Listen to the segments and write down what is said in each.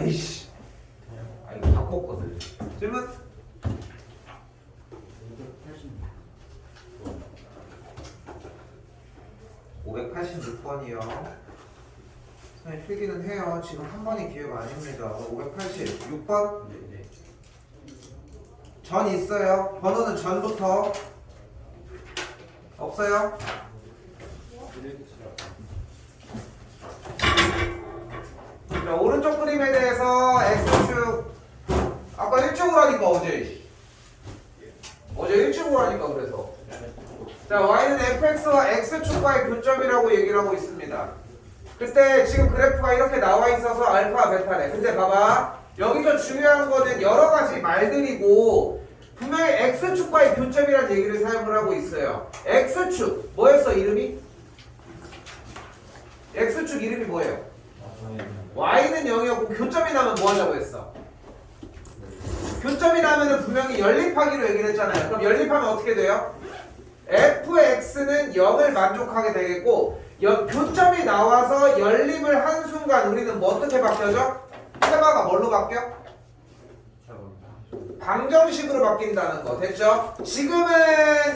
아이씨. 아 이거 바꿨거든. 질문? 586번이요. 선생님 필기는 해요. 지금 한 번이 기회가 아닙니다. 586번? 네. 전 있어요. 번호는 전부터 없어요? 자, 오른쪽 그림에 대해서 X축 아까 1축으로 하니까 어제 1축으로 하니까 그래서 자 Y는 fx와 x축과의 교점이라고 얘기를 하고 있습니다. 그때 지금 그래프가 이렇게 나와 있어서 알파 베타래. 근데 봐봐 여기서 중요한 거는 여러 가지 말들이고 분명히 x축과의 교점이라는 얘기를 사용을 하고 있어요. x축 뭐였어 이름이? x축 이름이 뭐예요? y는 0이었고 교점이 나면 뭐 하자고 했어? 교점이 나면은 분명히 연립하기로 얘기를 했잖아요. 그럼 연립하면 어떻게 돼요? fx는 0을 만족하게 되겠고 교점이 나와서 연립을 한 순간 우리는 뭐 어떻게 바뀌어져? 테마가 뭘로 바뀌어? 방정식으로 바뀐다는 거 됐죠? 지금은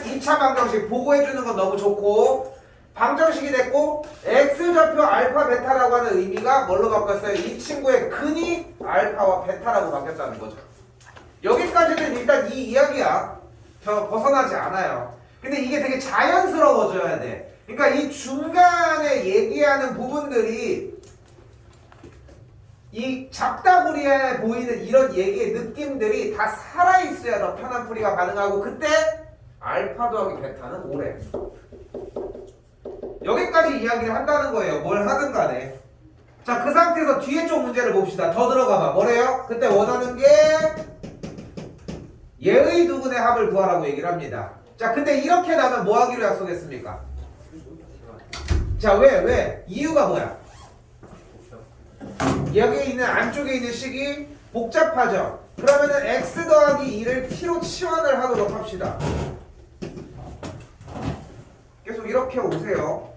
2차 방정식 보고해주는 건 너무 좋고 방정식이 됐고 x좌표 알파 베타라고 하는 의미가 뭘로 바뀌었어요? 이 친구의 근이 알파와 베타라고 바뀌었다는 거죠. 여기까지는 일단 이 이야기야. 저 벗어나지 않아요. 근데 이게 되게 자연스러워져야 돼. 그러니까 이 중간에 얘기하는 부분들이 이 잡다구리에 보이는 이런 얘기의 느낌들이 다 살아있어야 더 편한 풀이가 가능하고 그때 알파 더하기 베타는 오래. 여기까지 이야기를 한다는 거예요. 뭘 하든 간에. 자, 그 상태에서 뒤에 쪽 문제를 봅시다. 더 들어가봐. 뭐래요? 그때 원하는 게 예의 두근의 합을 구하라고 얘기를 합니다. 자, 근데 이렇게 나면 뭐 하기로 약속했습니까? 자, 왜? 이유가 뭐야? 여기에 있는 안쪽에 있는 식이 복잡하죠? 그러면은 x 더하기 2를 t로 치환을 하도록 합시다. 계속 이렇게 오세요.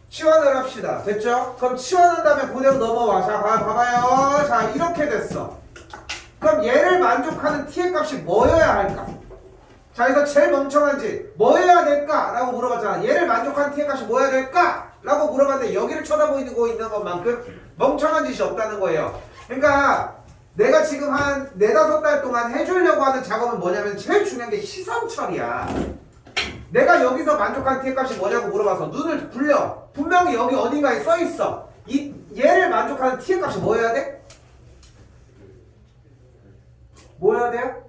치환을 합시다. 됐죠? 그럼 치환한 다음에 그대로 넘어와. 자, 봐봐요. 자, 이렇게 됐어. 그럼 얘를 만족하는 t의 값이 뭐여야 할까? 자, 그래서 제일 멍청한지 뭐여야 될까? 라고 물어봤잖아. 얘를 만족하는 t의 값이 뭐여야 될까? 라고 물어봤는데 여기를 쳐다보고 있는 것만큼 멍청한 짓이 없다는 거예요. 그러니까 내가 지금 한 4-5달 동안 해주려고 하는 작업은 뭐냐면 제일 중요한 게 시선 처리야. 내가 여기서 만족한 t의 값이 뭐냐고 물어봐서 눈을 굴려. 분명히 여기 어딘가에 써있어. 얘를 만족하는 t의 값이 뭐여야 돼? 뭐여야 돼요?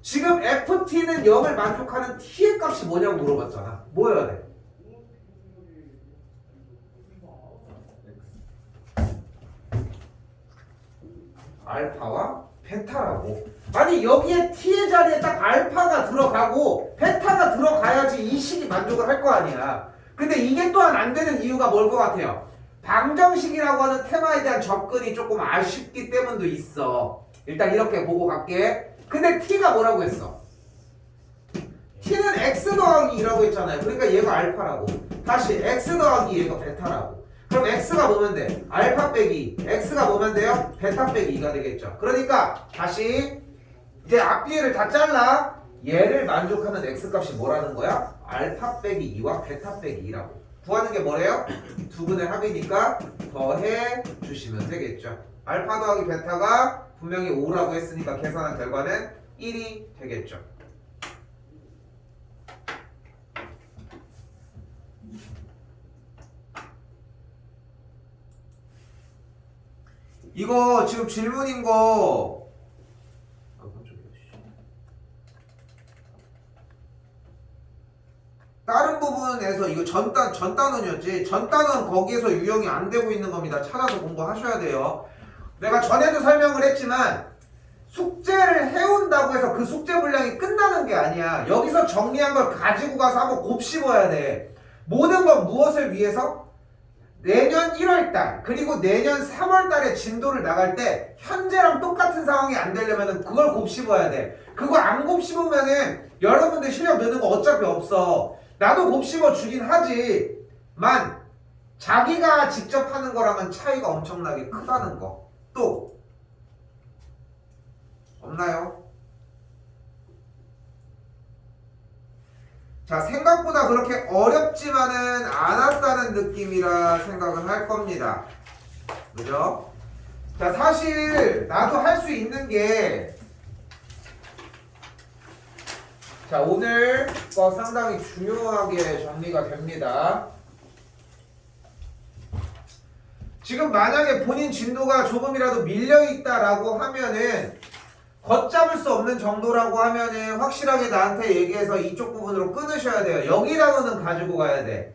지금 ft는 0을 만족하는 t의 값이 뭐냐고 물어봤잖아. 뭐여야 돼? 알파와 베타라고. 아니 여기에 t의 자리에 딱 알파가 들어가고 베타가 들어가야지 이 식이 만족을 할 거 아니야. 근데 이게 또한 안 되는 이유가 뭘 것 같아요? 방정식이라고 하는 테마에 대한 접근이 조금 아쉽기 때문도 있어. 일단 이렇게 보고 갈게. 근데 t가 뭐라고 했어? t는 x 더하기 2라고 했잖아요. 그러니까 얘가 알파라고. 다시 x 더하기 얘가 베타라고. 그럼 x가 뭐면 돼? 알파 빼기 2. x가 뭐면 돼요? 베타 빼기 2가 되겠죠. 그러니까 다시 이제 앞뒤를 다 잘라. 얘를 만족하는 x값이 뭐라는 거야? 알파 빼기 2와 베타 빼기 2라고. 구하는 게 뭐래요? 두 분의 합이니까 더해 주시면 되겠죠. 알파 더하기 베타가 분명히 5라고 했으니까 계산한 결과는 1이 되겠죠. 이거 지금 질문인 거 다른 부분에서 이거 전 단원이었지. 전 단원 거기에서 유형이 안 되고 있는 겁니다. 찾아서 공부하셔야 돼요. 내가 전에도 설명을 했지만 숙제를 해온다고 해서 그 숙제 분량이 끝나는 게 아니야. 여기서 정리한 걸 가지고 가서 한번 곱씹어야 돼. 모든 건 무엇을 위해서? 내년 1월달 그리고 내년 3월달에 진도를 나갈 때 현재랑 똑같은 상황이 안 되려면 그걸 곱씹어야 돼. 그거 안 곱씹으면은 여러분들 실력 느는 거 어차피 없어. 나도 곱씹어 주긴 하지만 자기가 직접 하는 거랑은 차이가 엄청나게 크다는 거. 또 없나요? 자, 생각보다 그렇게 어렵지만은 않았다는 느낌이라 생각은 할 겁니다. 그죠? 자, 사실 나도 할 수 있는 게 자, 오늘 거 상당히 중요하게 정리가 됩니다. 지금 만약에 본인 진도가 조금이라도 밀려있다라고 하면은 걷잡을 수 없는 정도라고 하면은 확실하게 나한테 얘기해서 이쪽 부분으로 끊으셔야 돼요. 여기라고는 가지고 가야 돼.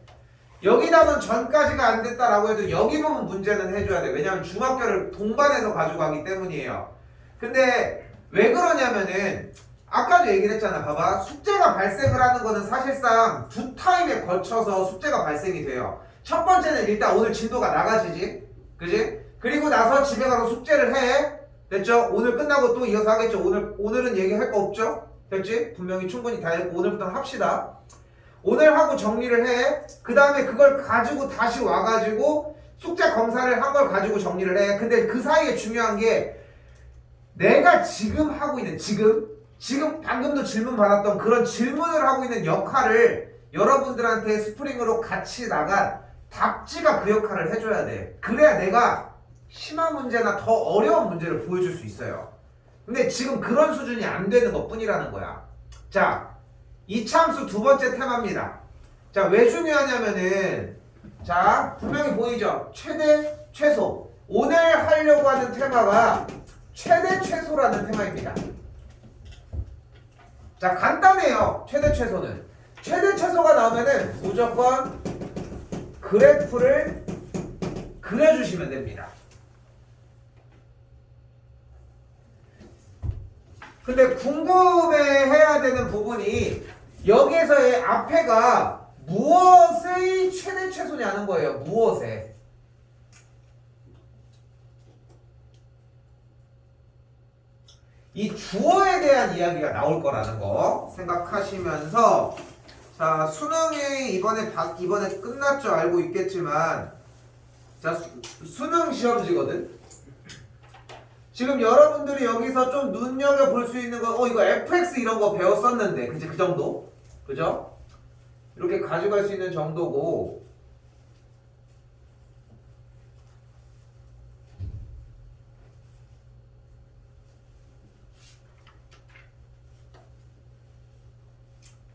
여기라면 전까지가 안 됐다라고 해도 여기 부분 문제는 해줘야 돼. 왜냐하면 중학교를 동반해서 가지고 가기 때문이에요. 근데 왜 그러냐면은 아까도 얘기를 했잖아. 봐봐. 숙제가 발생을 하는 거는 사실상 두 타임에 걸쳐서 숙제가 발생이 돼요. 첫 번째는 일단 오늘 진도가 나가지지. 그지? 그리고 나서 집에 가서 숙제를 해. 됐죠? 오늘 끝나고 또 이어서 하겠죠. 오늘은 얘기할 거 없죠? 됐지? 분명히 충분히 다 했고 오늘부터는 합시다. 오늘 하고 정리를 해. 그 다음에 그걸 가지고 다시 와가지고 숙제 검사를 한 걸 가지고 정리를 해. 근데 그 사이에 중요한 게 내가 지금 하고 있는 지금 방금도 질문 받았던 그런 질문을 하고 있는 역할을 여러분들한테 스프링으로 같이 나간 답지가 그 역할을 해줘야 돼. 그래야 내가 심한 문제나 더 어려운 문제를 보여줄 수 있어요. 근데 지금 그런 수준이 안 되는 것 뿐이라는 거야. 자, 이참수 두 번째 테마입니다. 자, 왜 중요하냐면은 자, 분명히 보이죠? 최대, 최소. 오늘 하려고 하는 테마가 최대, 최소라는 테마입니다. 자, 간단해요. 최대, 최소는. 최대, 최소가 나오면은 무조건 그래프를 그려주시면 됩니다. 근데 궁금해해야 되는 부분이 여기에서의 앞에가 무엇의 최대 최소냐는 거예요. 무엇에. 이 주어에 대한 이야기가 나올 거라는 거 생각하시면서 자, 수능이 이번에 끝났죠. 알고 있겠지만 자, 수능 시험지거든. 지금 여러분들이 여기서 좀 눈여겨볼 수 있는 거 이거 fx 이런 거 배웠었는데 그치? 그 정도? 그죠? 이렇게 가져갈 수 있는 정도고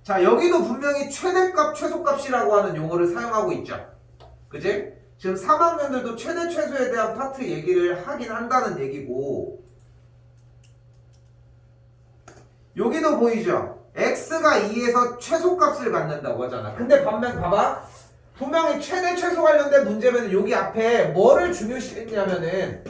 자, 여기도 분명히 최대값, 최소값이라고 하는 용어를 사용하고 있죠. 그치? 지금 3학년들도 최대, 최소에 대한 파트 얘기를 하긴 한다는 얘기고 여기도 보이죠? x가 2에서 최소값을 갖는다고 하잖아. 근데 반면 봐봐. 분명히 최대, 최소 관련된 문제면 여기 앞에 뭐를 중요시 했냐면은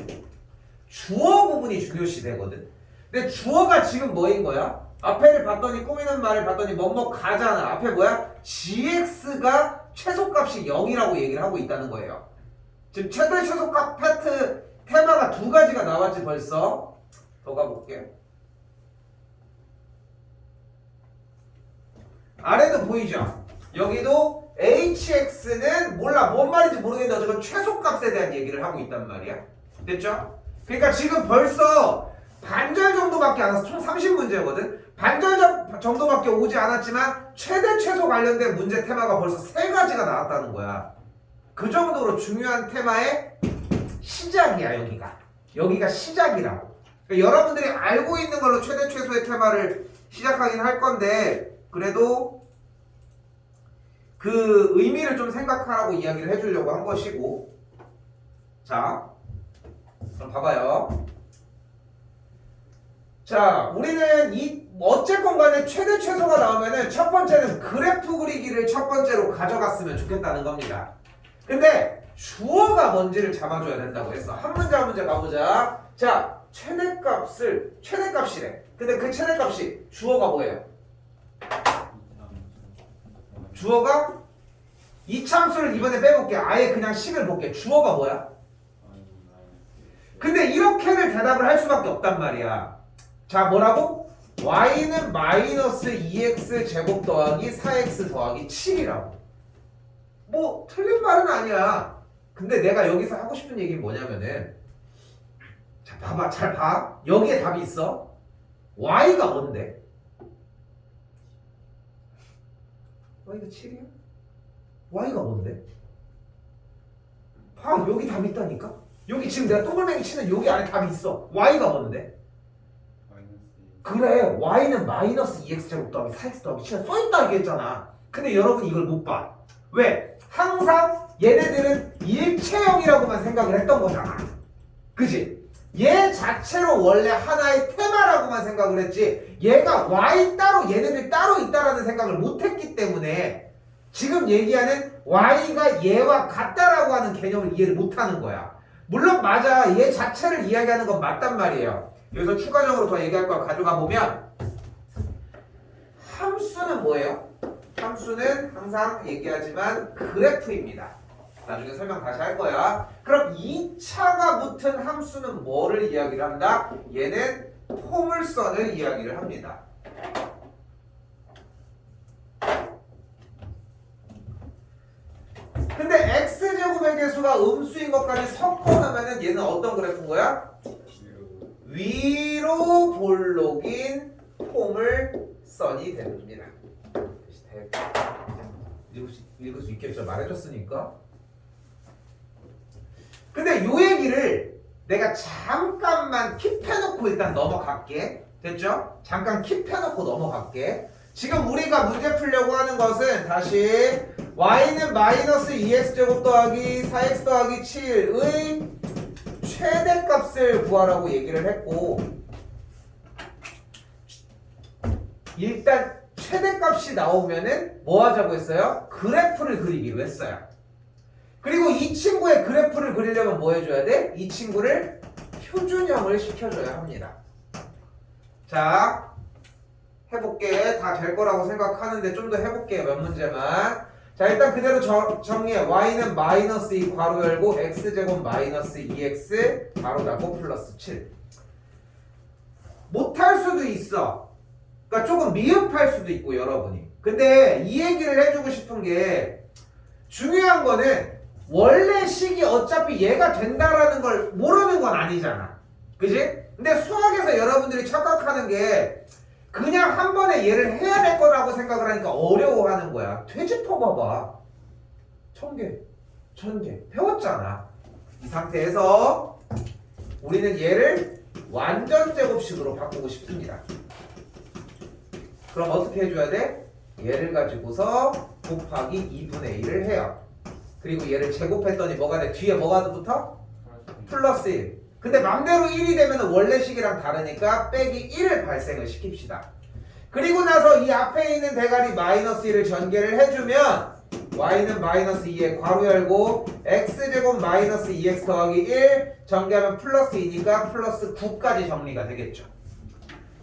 주어 부분이 중요시 되거든. 근데 주어가 지금 뭐인 거야? 앞에를 봤더니 꾸미는 말을 봤더니 뭐뭐 가잖아. 앞에 뭐야? gx가 최소값이 0이라고 얘기를 하고 있다는 거예요. 지금 최대 최소값 파트 테마가 두 가지가 나왔지 벌써. 더 가볼게요. 아래도 보이죠? 여기도 hx는 몰라 뭔 말인지 모르겠는데 어쨌든 최소값에 대한 얘기를 하고 있단 말이야. 됐죠? 그러니까 지금 벌써 반절 정도밖에 안 와서 총 30문제거든. 반절 정도밖에 오지 않았지만 최대 최소 관련된 문제 테마가 벌써 3가지가 나왔다는 거야. 그 정도로 중요한 테마의 시작이야. 여기가 시작이라고. 그러니까 여러분들이 알고 있는 걸로 최대 최소의 테마를 시작하긴 할 건데 그래도 그 의미를 좀 생각하라고 이야기를 해주려고 한 것이고 자, 그럼 봐봐요. 자, 우리는 어쨌건 간에 최대 최소가 나오면은 첫 번째는 그래프 그리기를 첫 번째로 가져갔으면 좋겠다는 겁니다. 근데 주어가 뭔지를 잡아줘야 된다고 했어. 한 문제 한 문제 가보자. 자, 최대값이래. 근데 그 최대값이 주어가 뭐예요? 주어가 이참수를 이번에 빼볼게. 아예 그냥 식을 볼게. 주어가 뭐야? 근데 이렇게는 대답을 할 수밖에 없단 말이야. 자, 뭐라고? y는 마이너스 2x 제곱 더하기 4x 더하기 7이라고. 뭐 틀린 말은 아니야. 근데 내가 여기서 하고 싶은 얘기는 뭐냐면은, 자 봐봐, 잘 봐. 여기에 답이 있어. y가 뭔데? y가 7이야? y가 뭔데? 봐, 여기 답이 있다니까? 여기 지금 내가 동글뱅이 치는 여기 안에 답이 있어. y가 뭔데? 그래, y는 마이너스 2x 제곱 더하기 4x 더하기 7 써있다 얘기했잖아. 근데 여러분 이걸 못 봐. 왜? 항상 얘네들은 일체형이라고만 생각을 했던 거잖아. 그지? 얘 자체로 원래 하나의 테마라고만 생각을 했지, 얘가 y 따로 얘네들 따로 있다라는 생각을 못했기 때문에 지금 얘기하는 y가 얘와 같다라고 하는 개념을 이해를 못하는 거야. 물론 맞아, 얘 자체를 이야기하는 건 맞단 말이에요. 여기서 추가적으로 더 얘기할 걸 가져가 보면, 함수는 뭐예요? 함수는 항상 얘기하지만 그래프입니다. 나중에 설명 다시 할 거야. 그럼 2차가 붙은 함수는 뭐를 이야기를 한다? 얘는 포물선을 이야기를 합니다. 근데 x제곱의 개수가 음수인 것까지 섞어 놓으면 얘는 어떤 그래프인 거야? 위로 볼록인 포물선이 됩니다. 읽을 수 있겠죠? 말해줬으니까. 근데 요 얘기를 내가 잠깐만 킵해놓고 일단 넘어갈게. 됐죠? 잠깐 킵해놓고 넘어갈게. 지금 우리가 문제 풀려고 하는 것은 다시 y는 마이너스 2x제곱 더하기 4x 더하기 7의 최대값을 구하라고 얘기를 했고, 일단 최대값이 나오면은 뭐 하자고 했어요? 그래프를 그리기로 했어요. 그리고 이 친구의 그래프를 그리려면 뭐 해줘야 돼? 이 친구를 표준형을 시켜줘야 합니다. 자, 해볼게. 다 될 거라고 생각하는데 좀 더 해볼게요. 몇 문제만. 자, 일단 그대로 정리해. y는 마이너스 2 괄호 열고 x제곱 마이너스 2x 괄호 닫고 플러스 7. 못할 수도 있어. 그러니까 조금 미흡할 수도 있고 여러분이. 근데 이 얘기를 해주고 싶은 게, 중요한 거는 원래 식이 어차피 얘가 된다라는 걸 모르는 건 아니잖아. 그지? 근데 수학에서 여러분들이 착각하는 게 그냥 한 번에 얘를 해야 될 거라고 생각을 하니까 어려워하는 거야. 되짚어 봐봐. 1000개, 1000개 배웠잖아. 이 상태에서 우리는 얘를 완전 제곱식으로 바꾸고 싶습니다. 그럼 어떻게 해줘야 돼? 얘를 가지고서 곱하기 2분의 1을 해요. 그리고 얘를 제곱했더니 뭐가 돼? 뒤에 뭐가 붙어? 플러스 1. 근데 맘대로 1이 되면 원래 식이랑 다르니까 빼기 1을 발생을 시킵시다. 그리고 나서 이 앞에 있는 대가리 마이너스 1을 전개를 해주면 y는 마이너스 2에 괄호 열고 x제곱 마이너스 2x 더하기 1 전개하면 플러스 2니까 플러스 9까지 정리가 되겠죠.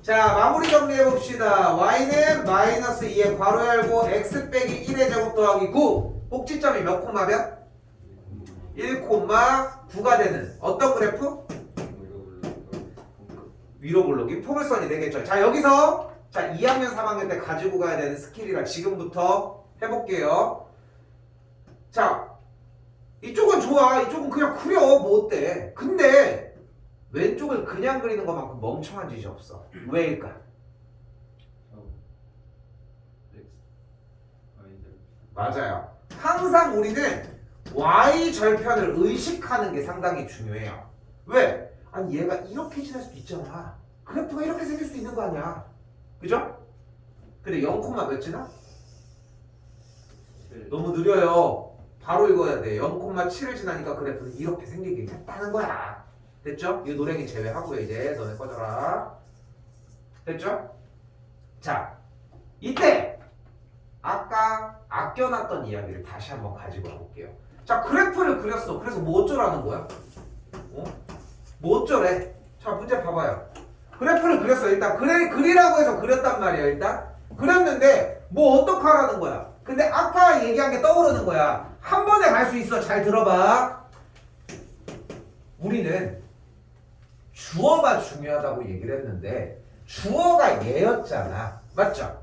자, 마무리 정리해 봅시다. y는 마이너스 2에 괄호 열고 x 빼기 1의 제곱 더하기 9. 꼭지점이 몇 콤마 몇? 1,9가 되는 어떤 그래프? 위로 볼록이 포물선이 되겠죠. 자, 여기서 자 2학년 3학년 때 가지고 가야 되는 스킬이라 지금부터 해볼게요. 자, 이쪽은 좋아. 이쪽은 그냥 그려. 뭐 어때? 근데 왼쪽을 그냥 그리는 것만큼 멍청한 짓이 없어. 왜일까? 맞아요. 항상 우리는 y절편을 의식하는 게 상당히 중요해요. 왜? 아니 얘가 이렇게 지날 수도 있잖아. 그래프가 이렇게 생길 수도 있는 거 아니야. 그죠? 근데 0, 몇 지나? 너무 느려요. 바로 읽어야 돼. 0,7을 지나니까 그래프는 이렇게 생기게 했다는 거야. 됐죠? 이 노랭이 제외하고요. 이제 너네 꺼져라. 됐죠? 자, 이때 아까 아껴놨던 이야기를 다시 한번 가지고 와볼게요. 자, 그래프를 그렸어. 그래서 뭐 어쩌라는 거야? 뭐 어쩌래? 자, 문제 봐봐요. 그래프를 그렸어. 일단 그리라고 해서 그렸단 말이에요. 일단 그렸는데 뭐 어떡하라는 거야? 근데 아까 얘기한 게 떠오르는 거야. 한 번에 갈 수 있어. 잘 들어봐. 우리는 주어가 중요하다고 얘기를 했는데 주어가 얘였잖아. 맞죠?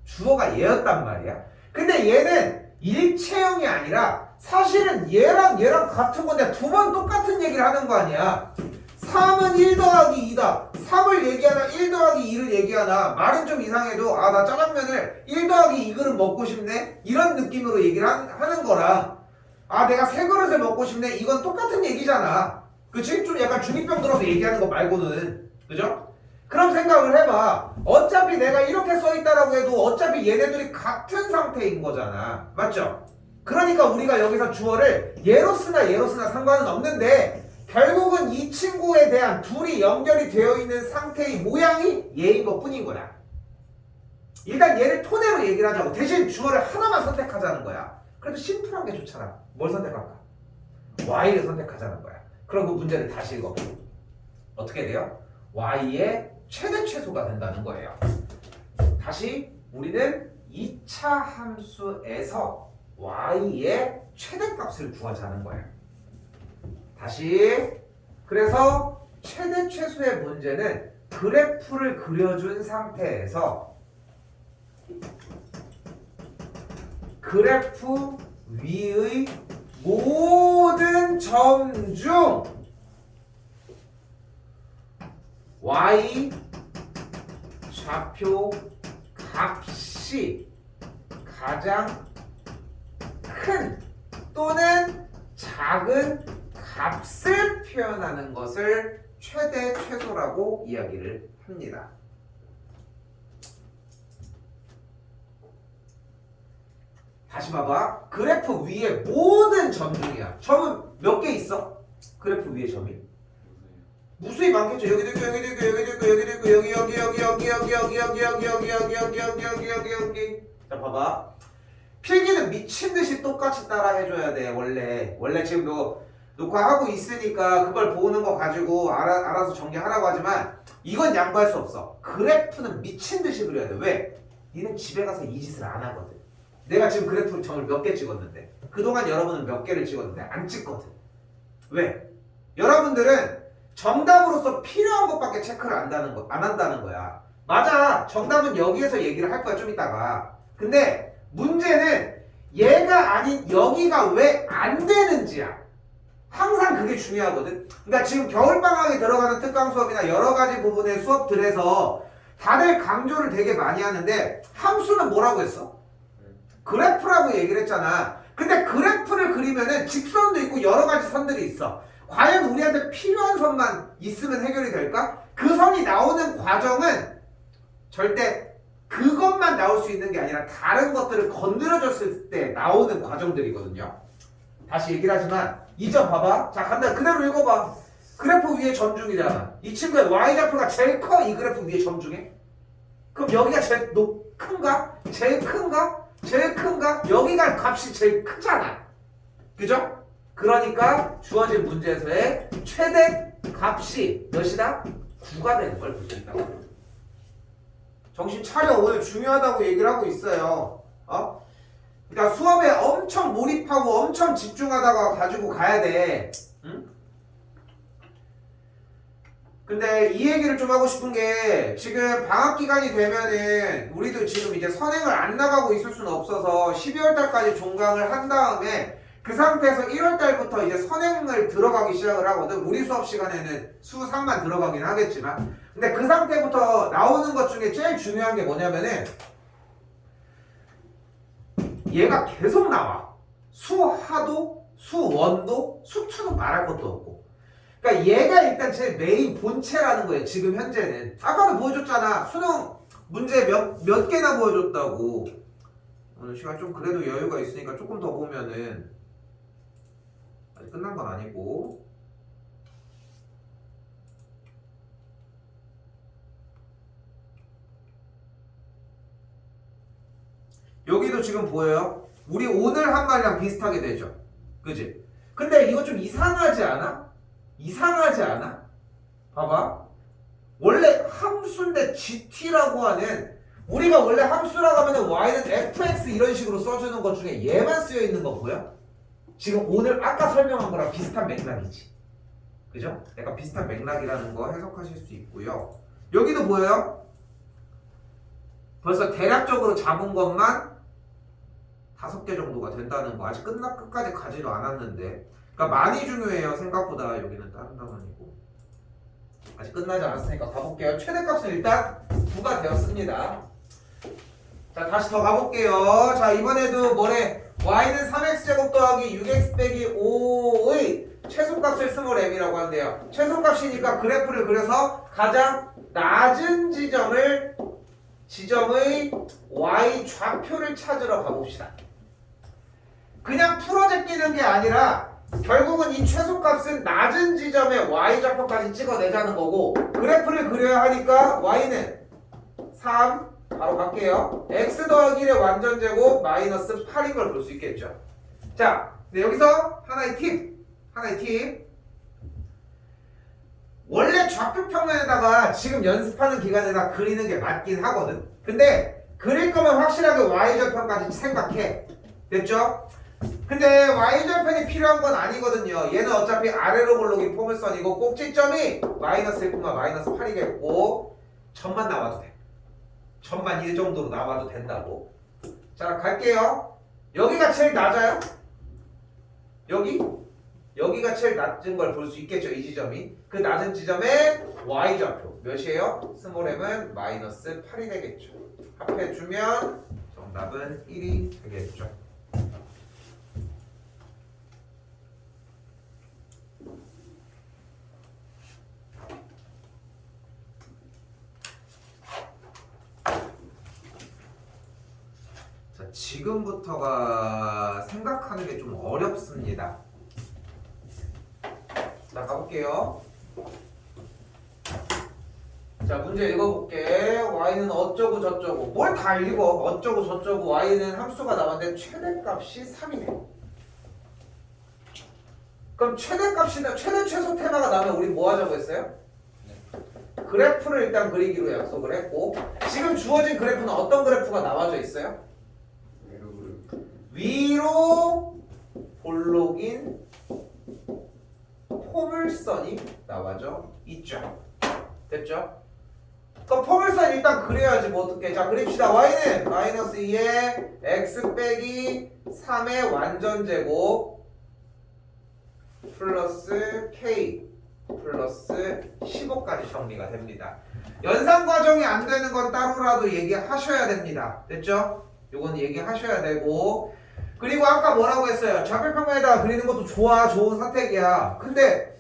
주어가 얘였단 말이야. 근데 얘는 일체형이 아니라 사실은 얘랑 같은 건데 두 번 똑같은 얘기를 하는 거 아니야. 3은 1 더하기 2다. 3을 얘기하나 1 더하기 2를 얘기하나 말은 좀 이상해도 아 나 짜장면을 1 더하기 2그릇 먹고 싶네 이런 느낌으로 얘기를 하는 거랑 아 내가 3그릇을 먹고 싶네 이건 똑같은 얘기잖아. 그치? 좀 약간 중2병 들어서 얘기하는 거 말고는. 그죠? 그럼 생각을 해봐. 어차피 내가 이렇게 써있다라고 해도 어차피 얘네들이 같은 상태인 거잖아. 맞죠? 그러니까 우리가 여기서 주어를 얘로 쓰나 상관은 없는데 결국은 이 친구에 대한 둘이 연결이 되어 있는 상태의 모양이 얘인 것 뿐인 거야. 일단 얘를 토대로 얘기를 하자고. 대신 주어를 하나만 선택하자는 거야. 그래도 심플한 게 좋잖아. 뭘 선택할까? y를 선택하자는 거야. 그럼 그 문제를 다시 읽어. 어떻게 돼요? y의 최대 최소가 된다는 거예요. 다시 우리는 2차 함수에서 y의 최대값을 구하자는 거예요. 다시 그래서 최대 최소의 문제는 그래프를 그려준 상태에서 그래프 위의 모든 점 중 y 좌표 값이 가장 큰 또는 작은 값을 표현하는 것을 최대 최소라고 이야기를 합니다. 다시 봐봐. 그래프 위에 모든 점 중이야. 점은 몇 개 있어? 그래프 위에 점이 무수히 많겠죠. 여기도 있고 여기도 있고 여기도 있고 여기도 있고 여기. 자 봐봐. 필기는 미친 듯이 똑같이 따라 해줘야 돼. 원래 지금 너 녹화하고 있으니까 그걸 보는 거 가지고 알아서 정리하라고 하지만 이건 양보할 수 없어. 그래프는 미친 듯이 그려야 돼. 왜? 니는 집에 가서 이 짓을 안 하거든. 내가 지금 그래프 점을 몇 개 찍었는데 그동안 여러분은 몇 개를 찍었는데 안 찍거든. 왜? 여러분들은 정답으로서 필요한 것밖에 체크를 안 한다는 거야. 맞아. 정답은 여기에서 얘기를 할 거야 좀 이따가. 근데 문제는 얘가 아닌 여기가 왜 안 되는지야. 항상 그게 중요하거든. 그러니까 지금 겨울방학에 들어가는 특강 수업이나 여러 가지 부분의 수업들에서 다들 강조를 되게 많이 하는데 함수는 뭐라고 했어? 그래프라고 얘기를 했잖아. 근데 그래프를 그리면은 직선도 있고 여러 가지 선들이 있어. 과연 우리한테 필요한 선만 있으면 해결이 될까? 그 선이 나오는 과정은 절대 그것만 나올 수 있는 게 아니라 다른 것들을 건드려줬을 때 나오는 과정들이거든요. 다시 얘기를 하지만 이 점 봐봐. 자 간다. 그대로 읽어봐. 그래프 위에 점 중이잖아. 이 친구의 y좌표가 제일 커. 이 그래프 위에 점 중에. 그럼 여기가 제일 큰가? 제일 큰가? 제일 큰가? 여기가 값이 제일 크잖아. 그죠? 그러니까 주어진 문제에서의 최대 값이 몇이다? 9가 되는 걸 볼 수 있다고. 정신 차려. 오늘 중요하다고 얘기를 하고 있어요. 그러니까 수업에 엄청 몰입하고 엄청 집중하다가 가지고 가야 돼. 응? 근데 이 얘기를 좀 하고 싶은 게 지금 방학 기간이 되면은 우리도 지금 이제 선행을 안 나가고 있을 수는 없어서 12월 달까지 종강을 한 다음에 그 상태에서 1월 달부터 이제 선행을 들어가기 시작을 하거든. 우리 수업 시간에는 수 3만 들어가긴 하겠지만. 근데 그 상태부터 나오는 것 중에 제일 중요한 게 뭐냐면은 얘가 계속 나와. 수하도, 수원도, 수투는 말할 것도 없고. 그러니까 얘가 일단 제 메인 본체라는 거예요. 지금 현재는. 아까도 보여줬잖아. 수능 문제 몇 개나 보여줬다고. 오늘 시간 좀 그래도 여유가 있으니까 조금 더 보면은 아직 끝난 건 아니고. 여기도 지금 보여요? 우리 오늘 한 말이랑 비슷하게 되죠? 그지? 근데 이거 좀 이상하지 않아? 이상하지 않아? 봐봐. 원래 함수인데 GT라고 하는 우리가 원래 함수라고 하면 y는 fx 이런 식으로 써주는 것 중에 얘만 쓰여 있는 거 보여? 지금 오늘 아까 설명한 거랑 비슷한 맥락이지. 그죠? 약간 비슷한 맥락이라는 거 해석하실 수 있고요. 여기도 보여요? 벌써 대략적으로 잡은 것만 5개 정도가 된다는 거. 아직 끝까지 가지도 않았는데. 그러니까 많이 중요해요. 생각보다. 여기는 다른 단원이고. 아직 끝나지 않았으니까 가볼게요. 최대값은 일단 9가 되었습니다. 자, 다시 더 가볼게요. 자, 이번에도 뭐래? y는 3x제곱 더하기 6x 빼기 5의 최소값을 스몰 m이라고 한대요. 최소값이니까 그래프를 그려서 가장 낮은 지점의 y 좌표를 찾으러 가봅시다. 그냥 풀어 제끼는 게 아니라 결국은 이 최소값은 낮은 지점의 y 좌표까지 찍어내자는 거고, 그래프를 그려야 하니까 y는 3 바로 갈게요. x 더하기 1의 완전제곱 마이너스 8인 걸 볼 수 있겠죠. 자, 근데 여기서 하나의 팁. 원래 좌표 평면에다가 지금 연습하는 기간에다 그리는 게 맞긴 하거든. 근데 그릴 거면 확실하게 y절편까지 생각해. 됐죠? 근데 y절편이 필요한 건 아니거든요. 얘는 어차피 아래로 볼록인 포물선이고 꼭지점이 마이너스 1, 마이너스 8이겠고 점만 나와도 돼. 점만 이 정도로 나와도 된다고. 자, 갈게요. 여기가 제일 낮아요? 여기가 제일 낮은 걸 볼 수 있겠죠. 이 지점이. 그 낮은 지점의 y좌표 몇이에요? 스몰 m은 마이너스 8이 되겠죠. 합해주면 정답은 1이 되겠죠. 자, 지금부터가 생각하는 게 좀 어렵습니다. 자, 가볼게요. 자, 문제 읽어볼게. y는 어쩌고 저쩌고. 뭘 다 읽어. 어쩌고 저쩌고. y는 함수가 나왔는데 최대값이 3이네. 그럼 최대값이나 최대 최소 테마가 나오면 우리 뭐 하자고 했어요? 그래프를 일단 그리기로 약속을 했고, 지금 주어진 그래프는 어떤 그래프가 나와져 있어요? 위로 볼록인 포물선이 나와져 있죠. 됐죠? 그럼 포물선 일단 그려야지 뭐 어떻게. 자, 그립시다. y는 마이너스 2에 x 빼기 3의 완전제곱 플러스 k 플러스 15까지 정리가 됩니다. 연산 과정이 안 되는 건 따로라도 얘기하셔야 됩니다. 됐죠? 요건 얘기하셔야 되고, 그리고 아까 뭐라고 했어요? 좌표평면에다가 그리는 것도 좋아, 좋은 선택이야. 근데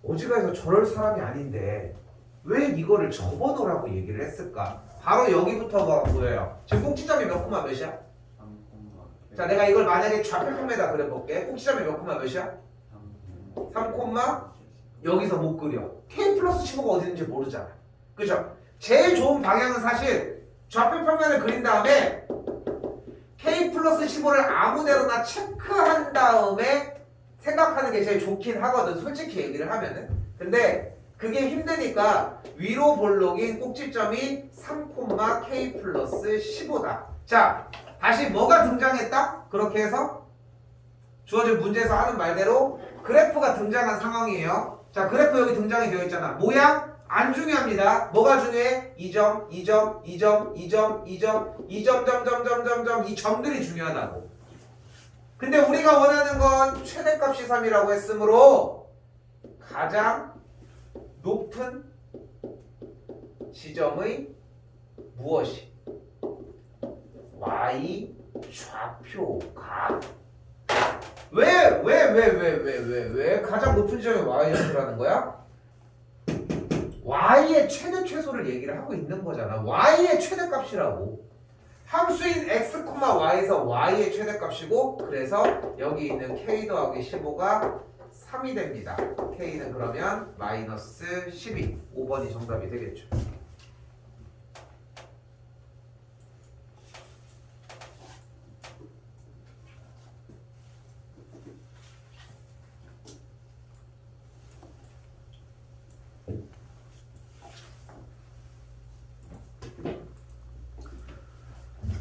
어지간해서 저럴 사람이 아닌데 왜 이거를 접어놓으라고 얘기를 했을까? 바로 여기부터가 보여요. 지금 꼭지점이 몇 콤마 몇이야? 자, 내가 이걸 만약에 좌표평면에다 그려볼게. 꼭지점이 몇 콤마 몇이야? 3 콤마 여기서 못 그려. k 플러스 15가 어디 있는지 모르잖아. 그죠? 제일 좋은 방향은 사실 좌표평면을 그린 다음에 k 플러스 15를 아무데로나 체크한 다음에 생각하는 게 제일 좋긴 하거든. 솔직히 얘기를 하면은. 근데 그게 힘드니까 위로 볼록인 꼭지점이 3, k 플러스 15다. 자, 다시 뭐가 등장했다? 그렇게 해서 주어진 문제에서 하는 말대로 그래프가 등장한 상황이에요. 자, 그래프 여기 등장이 되어 있잖아. 모양? 안 중요합니다. 뭐가 중요해? 2점, 2점, 2점, 2점, 2점, 2점, 점점점점점 이 점들이 중요하다고. 근데 우리가 원하는 건 최대값이 3이라고 했으므로 가장 높은 지점의 무엇이? y 좌표가 왜 가장 높은 지점이 y 좌표라는 거야? y의 최대 최소를 얘기를 하고 있는 거잖아. y의 최대값이라고. 함수인 x, y에서 y의 최대값이고, 그래서 여기 있는 k 더하기 15가 3이 됩니다. k는 그러면 마이너스 12. 5번이 정답이 되겠죠.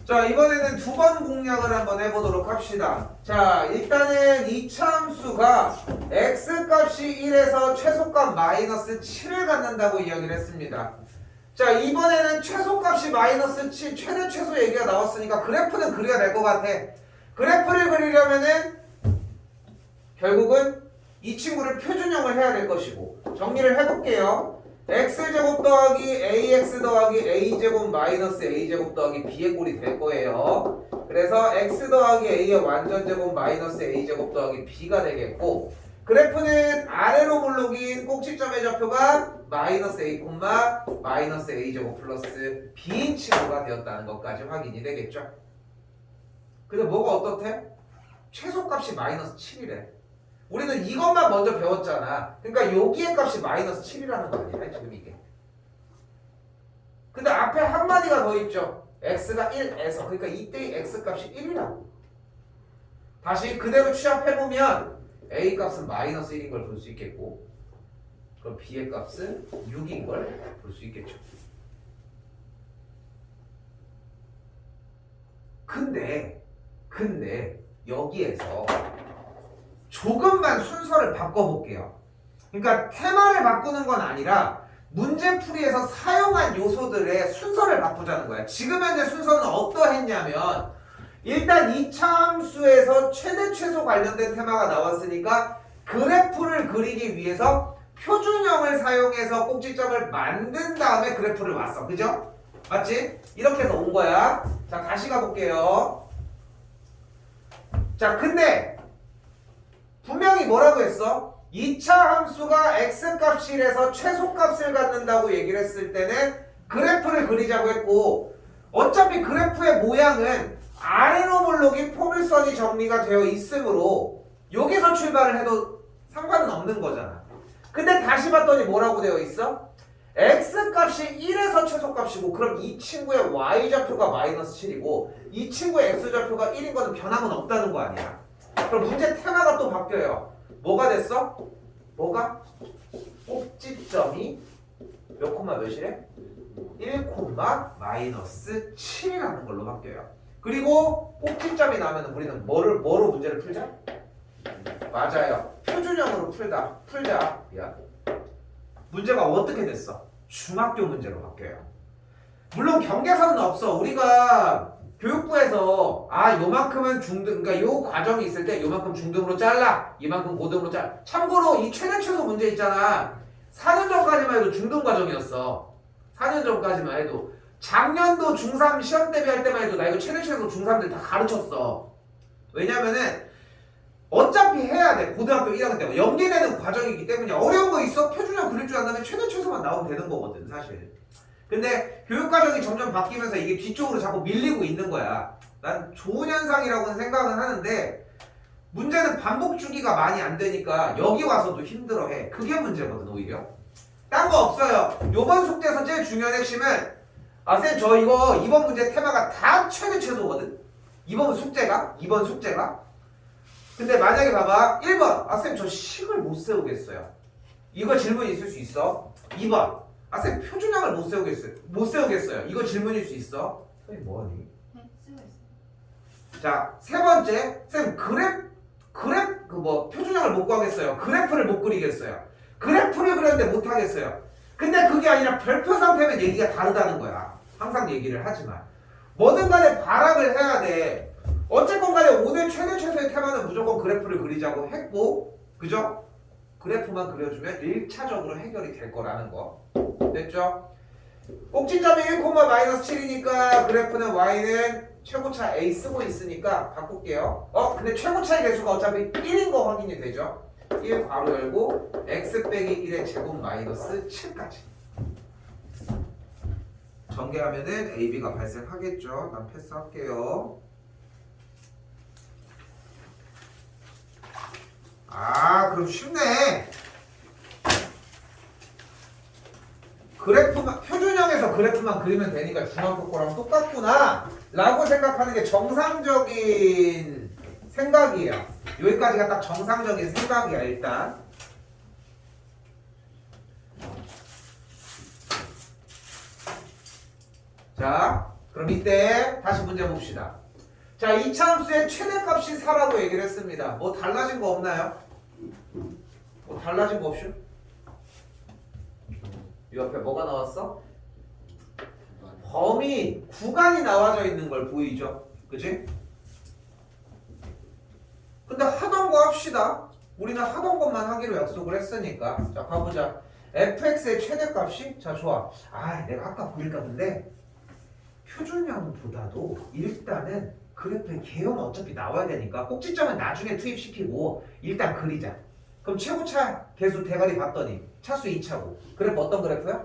자, 이번에는 두 번 공략을 한번 해보도록 합시다. 자, 일단은 이차 함수가 x값이 값이 1에서 최소값 마이너스 7을 갖는다고 이야기를 했습니다. 자, 이번에는 최소값이 마이너스 7, 최대 최소 얘기가 나왔으니까 그래프는 그려야 될 것 같아. 그래프를 그리려면은 결국은 이 친구를 표준형을 해야 될 것이고, 정리를 해볼게요. x제곱 더하기 ax 더하기 a제곱 마이너스 a제곱 더하기 b의 꼴이 될 거예요. 그래서 x 더하기 a의 완전제곱 마이너스 a제곱 더하기 b가 되겠고, 그래프는 아래로 물록인 꼭지점의 좌표가 마이너스 a, 마이너스 a제곱 플러스 b인 친구가 되었다는 것까지 확인이 되겠죠. 근데 뭐가 어떻대? 최소값이 마이너스 7이래. 우리는 이것만 먼저 배웠잖아. 그러니까 여기의 값이 마이너스 7이라는 거 아니야 지금 이게. 근데 앞에 한마디가 더 있죠. x가 1에서, 그러니까 이때의 x값이 1이라고. 다시 그대로 취합해보면 a 값은 마이너스 1인 걸 볼 수 있겠고, 그럼 b의 값은 6인 걸 볼 수 있겠죠. 근데 여기에서 조금만 순서를 바꿔볼게요. 그러니까 테마를 바꾸는 건 아니라 문제풀이에서 사용한 요소들의 순서를 바꾸자는 거야. 지금 현재 순서는 어떠했냐면, 일단 2차 함수에서 최대 최소 관련된 테마가 나왔으니까 그래프를 그리기 위해서 표준형을 사용해서 꼭지점을 만든 다음에 그래프를 왔어. 그죠? 맞지? 이렇게 해서 온 거야. 자, 다시 가볼게요. 자, 근데 분명히 뭐라고 했어? 2차 함수가 x값이 1에서 최소값을 갖는다고 얘기를 했을 때는 그래프를 그리자고 했고, 어차피 그래프의 모양은 아래로 물록인 포물선이 정리가 되어 있으므로 여기서 출발을 해도 상관은 없는 거잖아. 근데 다시 봤더니 뭐라고 되어 있어? x값이 1에서 최소값이고, 그럼 이 친구의 y좌표가 마이너스 7이고 이 친구의 x좌표가 1인 거는 변함은 없다는 거 아니야. 그럼 문제 테마가 또 바뀌어요. 뭐가 됐어? 뭐가? 꼭지점이 몇 콤마 몇이래? 1 콤마 마이너스 7이라는 걸로 바뀌어요. 그리고 꼭지점이 나오면 우리는 뭐로 문제를 풀자? 맞아요. 표준형으로 풀자. 미안. 문제가 어떻게 됐어? 중학교 문제로 바뀌어요. 물론 경계선은 없어. 우리가 교육부에서 요만큼은 중등, 그러니까 요 과정이 있을 때 요만큼 중등으로 잘라, 이만큼 고등으로 잘라. 참고로 이 최대 최소 문제 있잖아. 4년 전까지만 해도 중등 과정이었어. 4년 전까지만 해도. 작년도 중3 시험 대비할 때만 해도 나 이거 최대 최소 중3들 다 가르쳤어. 왜냐면은 어차피 해야 돼. 고등학교 1학년 때 연계되는 과정이기 때문에. 어려운 거 있어? 표준형 그릴 줄 안다면 최대 최소만 나오면 되는 거거든 사실. 근데 교육과정이 점점 바뀌면서 이게 뒤쪽으로 자꾸 밀리고 있는 거야. 난 좋은 현상이라고는 생각은 하는데, 문제는 반복 주기가 많이 안 되니까 여기 와서도 힘들어해. 그게 문제거든 오히려. 딴 거 없어요. 요번 숙제에서 제일 중요한 핵심은, 쌤 저 이거 이번 문제 테마가 다 최대 최소거든. 이번 숙제가. 근데 만약에 봐봐. 1번 쌤 저 식을 못 세우겠어요. 이거 질문이 있을 수 있어. 2번 쌤 표준형을 못 세우겠어요. 이거 질문일 수 있어. 쌤 뭐하니? 네, 쓰고 있어요. 자, 세 번째, 쌤 표준형을 못 구하겠어요. 그래프를 못 그리겠어요. 그래프를 그렸는데 못 하겠어요. 근데 그게 아니라 별표 상태면 얘기가 다르다는 거야. 항상 얘기를 하지만 뭐든 간에 발악을 해야 돼. 어쨌건 간에 오늘 최대 최소의 테마는 무조건 그래프를 그리자고 했고, 그죠? 그래프만 그려주면 1차적으로 해결이 될 거라는 거. 됐죠? 꼭지점이 1, 마이너스 7이니까 그래프는 y는 최고차 a 쓰고 있으니까 바꿀게요. 근데 최고차의 개수가 어차피 1인 거 확인이 되죠? 1 괄호 열고 x 빼기 1의 제곱 마이너스 7까지 전개하면은 ab가 발생하겠죠. 난 패스할게요. 그럼 쉽네. 그래프만, 표준형에서 그래프만 그리면 되니까 중학교 거랑 똑같구나 라고 생각하는 게 정상적인 생각이에요. 여기까지가 딱 정상적인 생각이야. 일단 자, 그럼 이때 다시 문제 봅시다. 자, 2차 함수의 최대값이 4라고 얘기를 했습니다. 뭐 달라진 거 없나요? 뭐 달라진 거 없슈? 이 옆에 뭐가 나왔어? 범위 구간이 나와져 있는 걸 보이죠? 그지? 근데 하던 거 합시다. 우리는 하던 것만 하기로 약속을 했으니까. 자, 가보자. fx의 최대값이? 자, 좋아. 아, 내가 아까 보니까 근데 표준형보다도 일단은 그래프의 개형 어차피 나와야 되니까 꼭지점은 나중에 투입시키고 일단 그리자. 그럼 최고차 계수 대가리 봤더니 차수 2차고. 그래프 어떤 그래프야?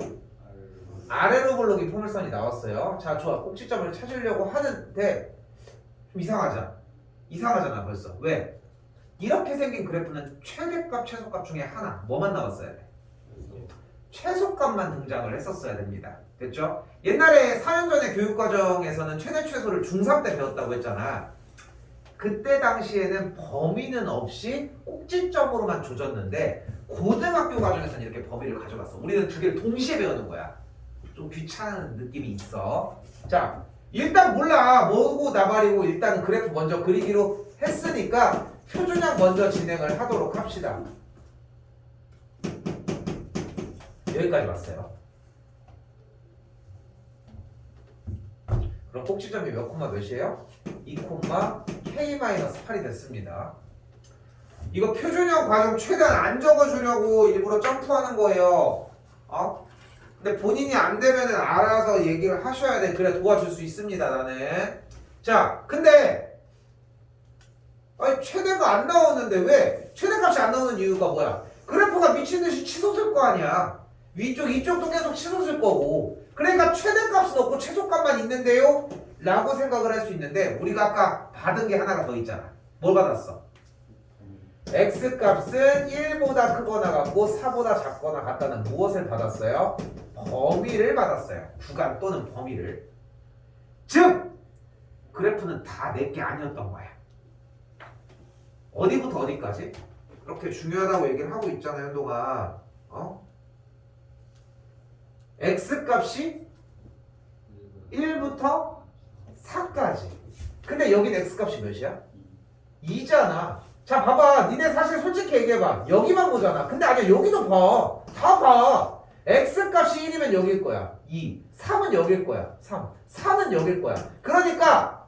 아래로 굴러기 포물선이 나왔어요. 자, 좋아. 꼭지점을 찾으려고 하는데 좀 이상하잖아 벌써. 왜? 이렇게 생긴 그래프는 최대값, 최소값 중에 하나 뭐만 나왔어야 돼? 최소값만 등장을 했었어야 됩니다. 됐죠? 옛날에 4년 전에 교육과정에서는 최대 최소를 중3 때 배웠다고 했잖아. 그때 당시에는 범위는 없이 꼭지점으로만 조졌는데 고등학교 과정에서는 이렇게 범위를 가져갔어. 우리는 두 개를 동시에 배우는 거야. 좀 귀찮은 느낌이 있어. 자, 일단 몰라. 뭐고 나발이고 일단 그래프 먼저 그리기로 했으니까 표준형 먼저 진행을 하도록 합시다. 여기까지 왔어요. 그럼 꼭지점이 몇 콤마 몇이에요? 2 콤마 k-8이 됐습니다. 이거 표준형 과정 최대한 안 적어주려고 일부러 점프하는 거예요. 근데 본인이 안 되면은 알아서 얘기를 하셔야 돼. 그래 도와줄 수 있습니다, 나는. 자, 근데 아니 최대가 안 나오는데 왜? 최대값이 안 나오는 이유가 뭐야? 그래프가 미친 듯이 치솟을 거 아니야. 이쪽도 계속 치솟을 거고. 그러니까 최대값은 없고 최소값만 있는데요? 라고 생각을 할 수 있는데 우리가 아까 받은 게 하나가 더 있잖아. 뭘 받았어? x값은 1보다 크거나 같고 4보다 작거나 같다는 무엇을 받았어요? 범위를 받았어요. 구간 또는 범위를. 즉 그래프는 다 내게 아니었던 거야. 어디부터 어디까지? 그렇게 중요하다고 얘기를 하고 있잖아요, 현동아. x값이 1부터 4까지. 근데 여긴 x값이 몇이야? 2잖아. 자, 봐봐. 니네 사실 솔직히 얘기해봐. 여기만 보잖아. 근데 아니야, 여기도 봐. 다 봐. x값이 1이면 여길 거야. 2. 3은 여길 거야. 3. 4는 여길 거야. 그러니까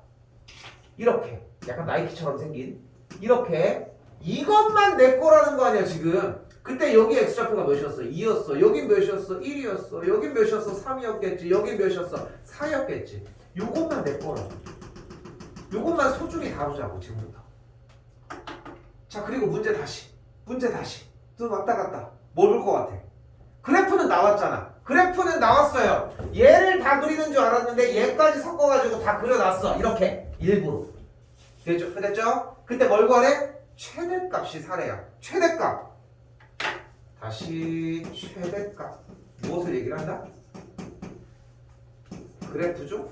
이렇게 약간 나이키처럼 생긴 이렇게 이것만 내 거라는 거 아니야 지금. 그때 여기 x좌표가 몇이었어? 2였어. 여긴 몇이었어? 1이었어. 여긴 몇이었어? 3이었겠지. 여긴 몇이었어? 4였겠지. 요것만 내 거라고. 요것만 소중히 다루자고 지금부터. 자, 그리고 문제 다시. 또 왔다 갔다. 뭘 볼 것 같아? 그래프는 나왔잖아. 그래프는 나왔어요. 얘를 다 그리는 줄 알았는데 얘까지 섞어가지고 다 그려놨어. 이렇게 일부러. 됐죠? 근데 뭘 구하래? 최대값이 4래요. 최대값. 다시 최대값. 무엇을 얘기를 한다? 그래프죠?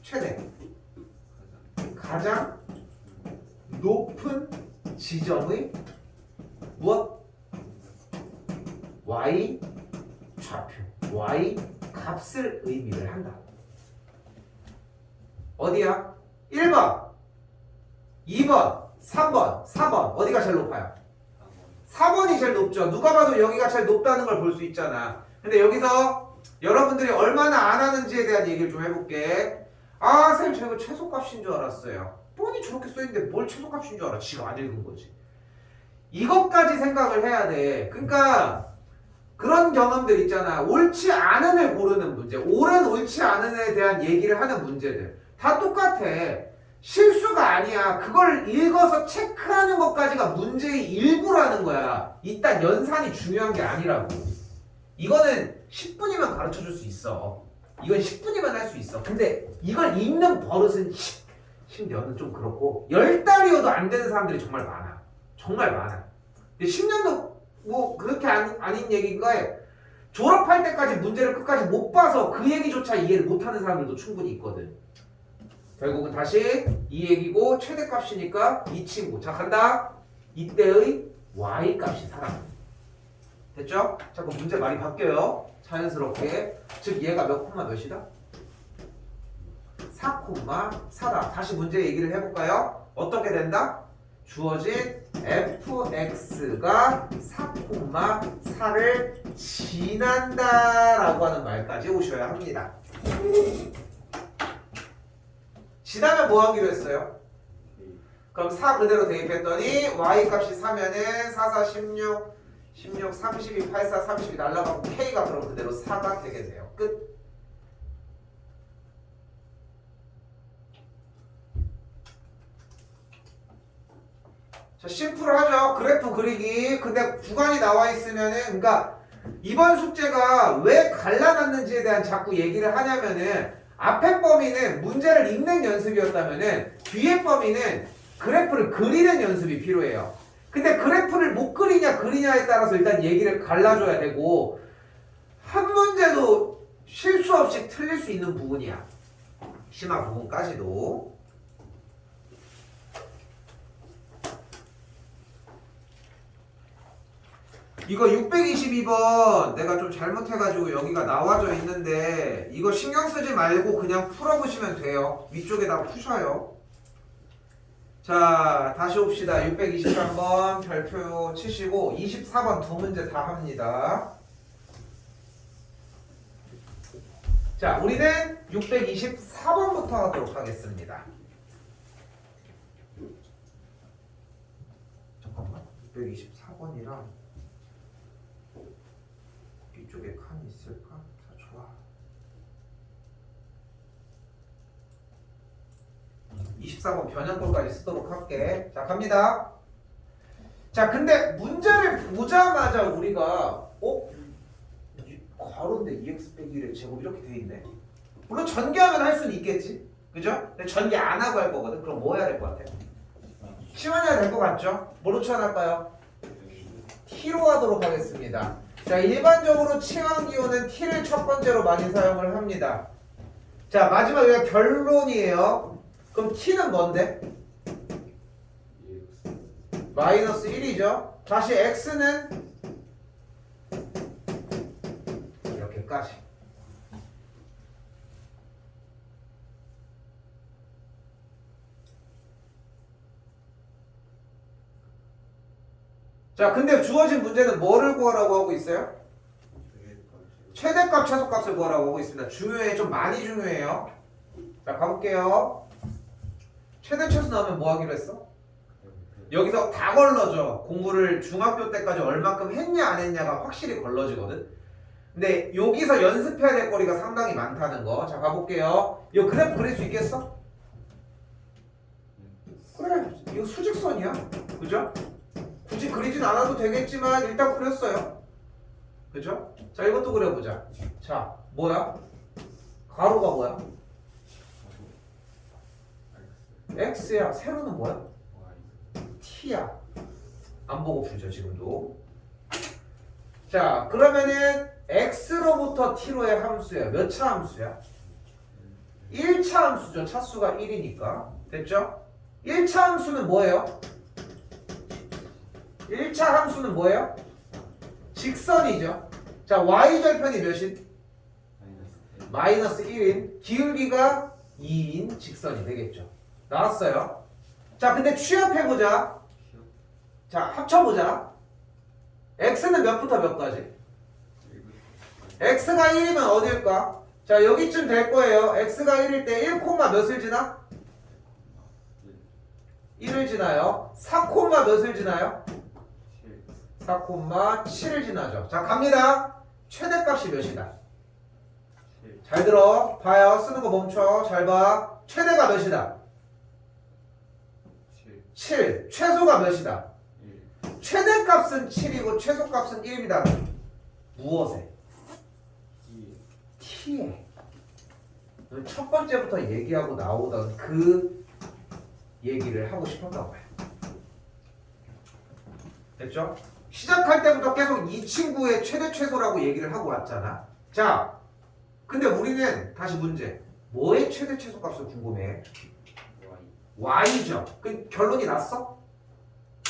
최대. 가장 높은 지점의 무엇? y 좌표, y 값을 의미를 한다. 어디야? 1번, 2번, 3번, 4번 어디가 제일 높아요? 4번이 제일 높죠. 누가 봐도 여기가 제일 높다는 걸 볼 수 있잖아. 근데 여기서 여러분들이 얼마나 안 하는지에 대한 얘기를 좀 해볼게. 아, 선생님 저 이거 최소값인 줄 알았어요. 뻔히 저렇게 써있는데 뭘 최소값인 줄 알아? 지가 안 읽은 거지. 이것까지 생각을 해야 돼. 그러니까 그런 경험들 있잖아. 옳지 않은 애 고르는 문제, 옳은 옳지 않은 애에 대한 얘기를 하는 문제들 다 똑같아. 실수가 아니야. 그걸 읽어서 체크하는 것까지가 문제의 일부라는 거야. 일단 연산이 중요한 게 아니라고. 이거는 10분이면 가르쳐줄 수 있어. 이건 10분이면 할 수 있어. 근데 이걸 읽는 버릇은 10년은 좀 그렇고 10달이어도 안 되는 사람들이 정말 많아. 정말 많아. 10년도 뭐 그렇게 아닌 얘기가 졸업할 때까지 문제를 끝까지 못 봐서 그 얘기조차 이해를 못하는 사람들도 충분히 있거든. 결국은 다시 이 얘기고 최대값이니까 이 친구. 자, 간다. 이때의 y값이 살아납니다. 됐죠? 자, 그럼 문제 많이 바뀌어요. 자연스럽게. 즉 얘가 몇 콤마 몇이다? 4 콤마 4다. 다시 문제 얘기를 해볼까요? 어떻게 된다? 주어진 fx가 4,4를 지난다라고 하는 말까지 오셔야 합니다. 지나면 뭐 하기로 했어요? 그럼 4 그대로 대입했더니 y 값이 4면은 4, 4, 16, 16, 32, 84, 32 날라가고 k가 그럼 그대로 4가 되게 돼요. 끝. 자, 심플하죠? 그래프 그리기. 근데 구간이 나와 있으면은, 그러니까 이번 숙제가 왜 갈라놨는지에 대한 자꾸 얘기를 하냐면은 앞에 범위는 문제를 읽는 연습이었다면은 뒤에 범위는 그래프를 그리는 연습이 필요해요. 근데 그래프를 못 그리냐 그리냐에 따라서 일단 얘기를 갈라줘야 되고 한 문제도 실수 없이 틀릴 수 있는 부분이야. 심화 부분까지도. 이거 622번 내가 좀 잘못해가지고 여기가 나와져 있는데 이거 신경 쓰지 말고 그냥 풀어보시면 돼요. 위쪽에다 푸셔요. 자, 다시 옵시다. 623번 별표 치시고 24번 두 문제 다 합니다. 자, 우리는 624번부터 하도록 하겠습니다. 잠깐만, 624번이랑 이쪽에 칸이 있을까? 자, 좋아. 24번 변형꼴까지 쓰도록 할게. 자, 갑니다. 자, 근데 문제를 보자마자 우리가 괄호인데 2x 빼기 1의 제곱 이렇게 돼 있네. 물론 전개하면 할 수는 있겠지. 그죠? 근데 전개 안 하고 할 거거든. 그럼 뭐 해야 될 것 같아? 치환해야 될 것 같죠? 뭐로 치환할까요? t로 하도록 하겠습니다. 자, 일반적으로 치환 기호는 t를 첫 번째로 많이 사용을 합니다. 자, 마지막 여기가 결론이에요. 그럼 t는 뭔데? 마이너스 1이죠. 다시 x는 이렇게까지. 자, 근데 주어진 문제는 뭐를 구하라고 하고 있어요? 최대값, 최소값을 구하라고 하고 있습니다. 중요해, 좀 많이 중요해요. 자, 가볼게요. 최대, 최소 나오면 뭐 하기로 했어? 여기서 다 걸러져. 공부를 중학교 때까지 얼마큼 했냐 안 했냐가 확실히 걸러지거든. 근데 여기서 연습해야 될 거리가 상당히 많다는 거. 자, 가볼게요. 이거 그래프 그릴 수 있겠어? 그래, 이거 수직선이야. 그죠? 굳이 그리진 않아도 되겠지만 일단 그렸어요. 그죠? 자, 이것도 그려보자. 자, 뭐야? 가로가 뭐야? x야. 세로는 뭐야? t야. 안 보고 풀죠, 지금도. 자, 그러면은 x로부터 t로의 함수야. 몇 차 함수야? 1차 함수죠. 차수가 1이니까. 됐죠? 1차 함수는 뭐예요? 1차 함수는 뭐예요? 직선이죠. 자, y절편이 몇인? 마이너스 1인 기울기가 2인 직선이 되겠죠. 나왔어요. 자, 근데 취합해보자. 자, 합쳐보자. x는 몇부터 몇까지? x가 1이면 어디일까? 자, 여기쯤 될 거예요. x가 1일 때 1, 몇을 지나? 1을 지나요. 4, 몇을 지나요? 4, 7을 지나죠. 자, 갑니다. 최대값이 몇이다? 잘 들어. 봐요. 쓰는 거 멈춰. 잘 봐. 최대가 몇이다? 7. 최소가 몇이다? 최대값은 7이고 최소값은 1입니다. 무엇에? t에. 첫 번째부터 얘기하고 나오던 그 얘기를 하고 싶었나 봐요. 됐죠? 시작할 때부터 계속 이 친구의 최대 최소라고 얘기를 하고 왔잖아. 자, 근데 우리는 다시 문제. 뭐의 최대 최소 값을 궁금해? y죠. 그 결론이 났어?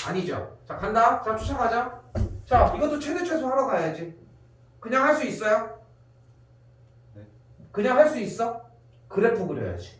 아니죠. 자, 간다. 자, 쫓아가자. 자, 이것도 최대 최소 하러 가야지. 그냥 할 수 있어요? 그냥 할 수 있어? 그래프 그려야지.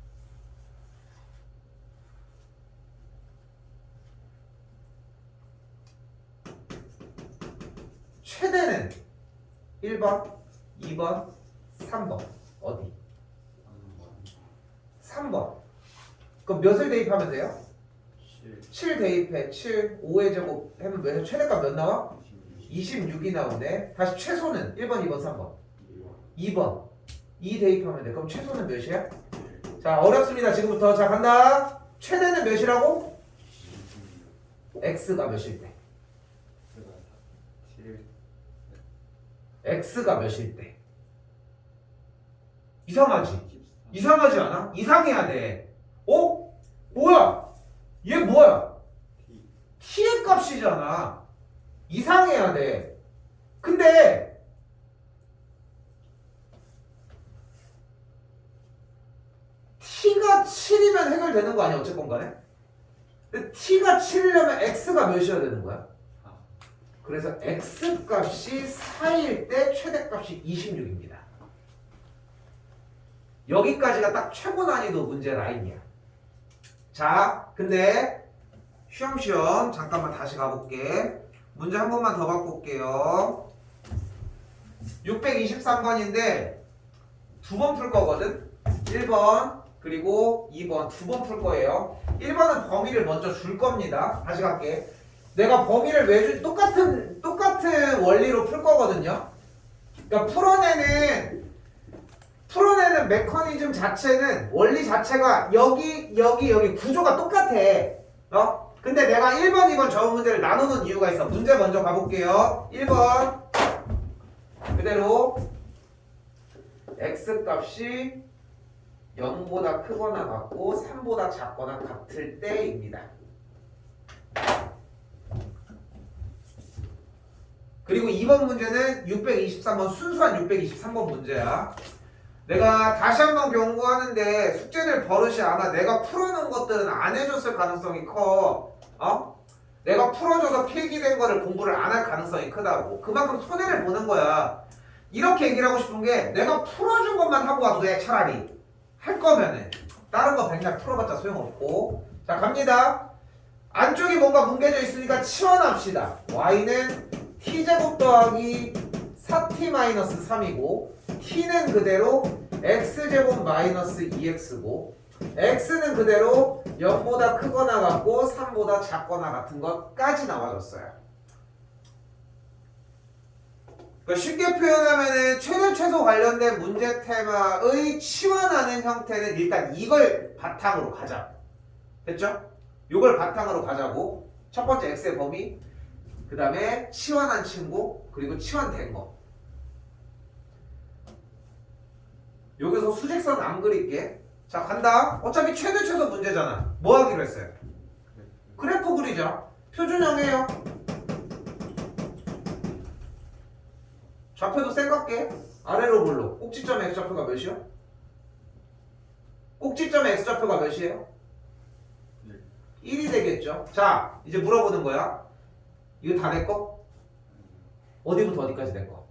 최대는 1번, 2번, 3번. 어디? 3번. 그럼 몇을 대입하면 돼요? 7 대입해. 7, 5의 제곱 하면 몇, 최대값 몇 나와? 26이 나오네. 다시 최소는 1번, 2번, 3번. 2번. 2 대입하면 돼. 그럼 최소는 몇이야? 자, 어렵습니다. 지금부터. 자, 간다. 최대는 몇이라고? x가 몇일 때? x가 몇일 때? 이상하지? 이상하지 않아? 이상해야 돼. 어? 뭐야? 얘 뭐야? t의 값이잖아. 이상해야 돼. 근데 t가 7이면 해결되는 거 아니야? 어쨌건 간에? 근데 t가 7이려면 x가 몇이어야 되는 거야? 그래서 x값이 4일 때 최대값이 26입니다. 여기까지가 딱 최고 난이도 문제 라인이야. 자, 근데 쉬엄쉬엄 잠깐만 다시 가볼게. 문제 한 번만 더 바꿀게요. 623번인데 두 번 풀 거거든. 1번 그리고 2번 두 번 풀 거예요. 1번은 범위를 먼저 줄 겁니다. 다시 갈게. 내가 범위를 왜 줄, 똑같은 원리로 풀 거거든요. 그러니까 풀어내는 메커니즘 자체는 원리 자체가 여기 구조가 똑같아. 근데 내가 1번, 2번 저 문제를 나누는 이유가 있어. 문제 먼저 가볼게요. 1번 그대로 x값이 0보다 크거나 같고 3보다 작거나 같을 때입니다. 그리고 2번 문제는 623번 순수한 623번 문제야. 내가 다시 한번 경고하는데 숙제를 버릇이 않아. 내가 풀어놓은 것들은 안 해줬을 가능성이 커. 내가 풀어줘서 필기된 거를 공부를 안 할 가능성이 크다고. 그만큼 손해를 보는 거야. 이렇게 얘기를 하고 싶은 게 내가 풀어준 것만 하고 와도 돼. 차라리 할 거면은 다른 거 백날 풀어봤자 소용없고. 자, 갑니다. 안쪽이 뭔가 뭉개져 있으니까 치환합시다. y는 t제곱 더하기 4t-3이고 t는 그대로 x제곱 마이너스 2x고 x는 그대로 0보다 크거나 같고 3보다 작거나 같은 것까지 나와줬어요. 그러니까 쉽게 표현하면 최대 최소 관련된 문제 테마의 치환하는 형태는 일단 이걸 바탕으로 가자. 됐죠? 이걸 바탕으로 가자고. 첫 번째 x의 범위, 그 다음에 치환한 친구, 그리고 치환된 거. 여기서 수직선 안 그릴게. 자, 간다. 어차피 최대 최소 문제잖아. 뭐 하기로 했어요? 그래프 그리자. 표준형이에요. 좌표도 생각해. 아래로 볼로. 꼭지점의 x좌표가 몇이요? 꼭지점의 x좌표가 몇이에요? 1이 되겠죠. 자, 이제 물어보는 거야. 이거 다 내 거? 어디부터 어디까지 내 거?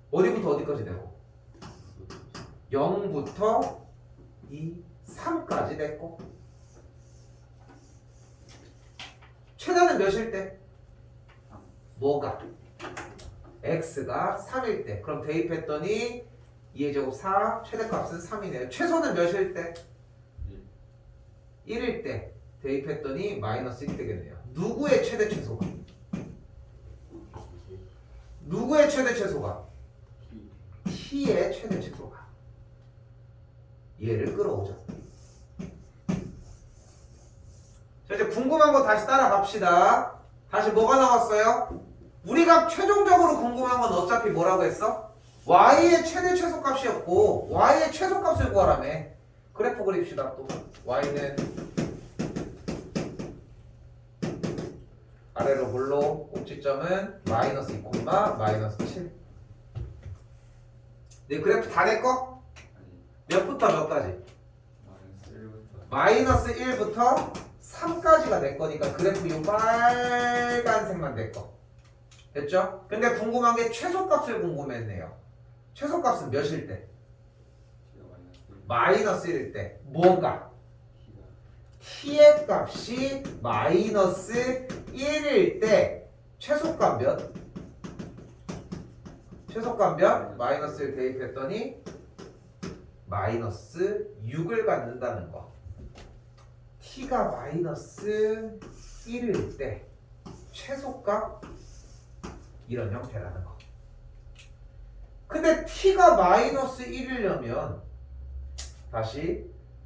어디부터 어디까지 내 거? 0부터 2, 3까지 내 거. 최다는 몇일 때? 뭐가? x가 3일 때. 그럼 대입했더니 2의 제곱 4, 최대값은 3이네요. 최소는 몇일 때? 1일 때. 대입했더니 마이너스 1이 되겠네요. 누구의 최대 최소가? 누구의 최대 최소가? t의 최대 최소가. 얘를 끌어오자. 자, 이제 궁금한 거 다시 따라갑시다. 다시 뭐가 나왔어요? 우리가 최종적으로 궁금한 건 어차피 뭐라고 했어? y의 최대 최소값이었고 y의 최소값을 구하라며. 그래프 그립시다. 또 y는 아래로 볼로 꼭지점은 마이너스 2, 마이너스 7. 네, 그래프 다 내 거? 몇부터 몇까지? 마이너스 1부터 3까지가 내 거니까 그래프 이 빨간색만 내 거. 됐죠? 근데 궁금한 게 최소값을 궁금했네요. 최소값은 몇일 때? 마이너스 1일 때. 뭐가? t의 값이 마이너스 1일 때 최소값 몇? 최소값 몇? 마이너스 1 대입했더니 마이너스 6을 갖는다는 거. t가 마이너스 1일 때 최소값 이런 형태라는 거. 근데 t가 마이너스 1이려면 다시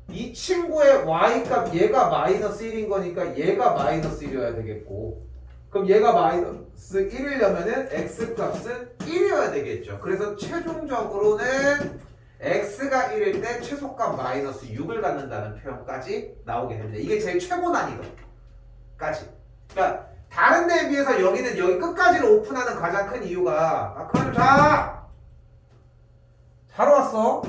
이 친구의 y값 얘가 마이너스 1인 거니까 얘가 마이너스 1이어야 되겠고, 그럼 얘가 마이너스 1이려면은 x값은 1이어야 되겠죠. 그래서 최종적으로는 x가 1일 때 최소값 마이너스 6을 갖는다는 표현까지 나오게 됩니다. 이게 제일 최고 난이도까지. 그러니까 다른 데에 비해서 여기는 여기 끝까지를 오픈하는 가장 큰 이유가, 그럼 잘 왔어.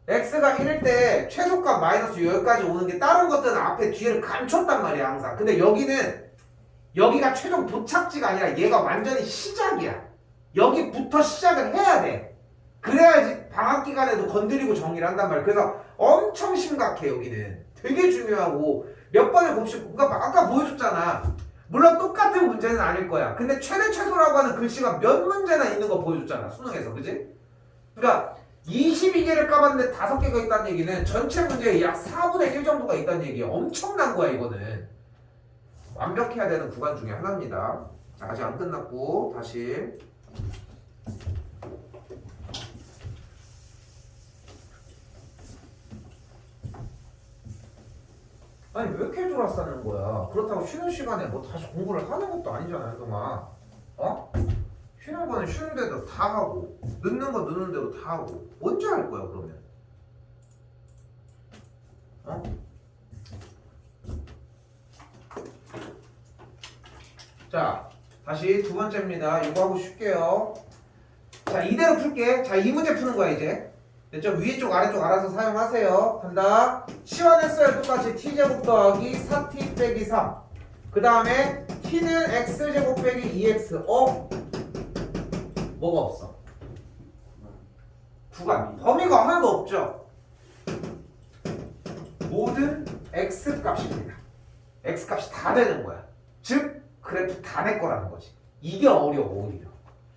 x가 1일 때 최소값 마이너스 여기까지 오는 게 다른 것들은 앞에 뒤를 감췄단 말이야 항상. 근데 여기는 여기가 최종 도착지가 아니라 얘가 완전히 시작이야. 여기부터 시작을 해야 돼. 그래야지 방학 기간에도 건드리고 정리를 한단 말이야. 그래서 엄청 심각해. 여기는 되게 중요하고 몇 번을 곱씹고, 그러니까 아까 보여줬잖아. 물론 똑같은 문제는 아닐 거야. 근데 최대 최소라고 하는 글씨가 몇 문제나 있는 거 보여줬잖아 수능에서. 그지? 그러니까 22개를 까봤는데 5개가 있다는 얘기는 전체 문제의 약 4분의 1 정도가 있다는 얘기야. 엄청난 거야 이거는. 완벽해야 되는 구간 중에 하나입니다. 아직 안 끝났고 다시 아니 왜 이렇게 졸았다는 거야. 그렇다고 쉬는 시간에 뭐 다시 공부를 하는 것도 아니잖아 현동아. 어? 쉬는 거는 쉬는 대로 다 하고 늦는 거 늦는 대로 다 하고 언제 할 거야 그러면? 어? 자 다시 두 번째입니다. 이거 하고 쉴게요. 자 이대로 풀게. 자 이 문제 푸는 거야 이제. 됐죠? 위에 쪽 아래쪽 알아서 사용하세요. 간다. 시원했어요. 똑같이 t제곱 더하기 4t 빼기 3. 그 다음에 t는 x제곱 빼기 2x. 뭐가 없어? 구간. 범위가 하나도 없죠? 모든 x값입니다. x값이 다 되는 거야. 즉 그래프 다 내 거라는 거지. 이게 어려워 오히려.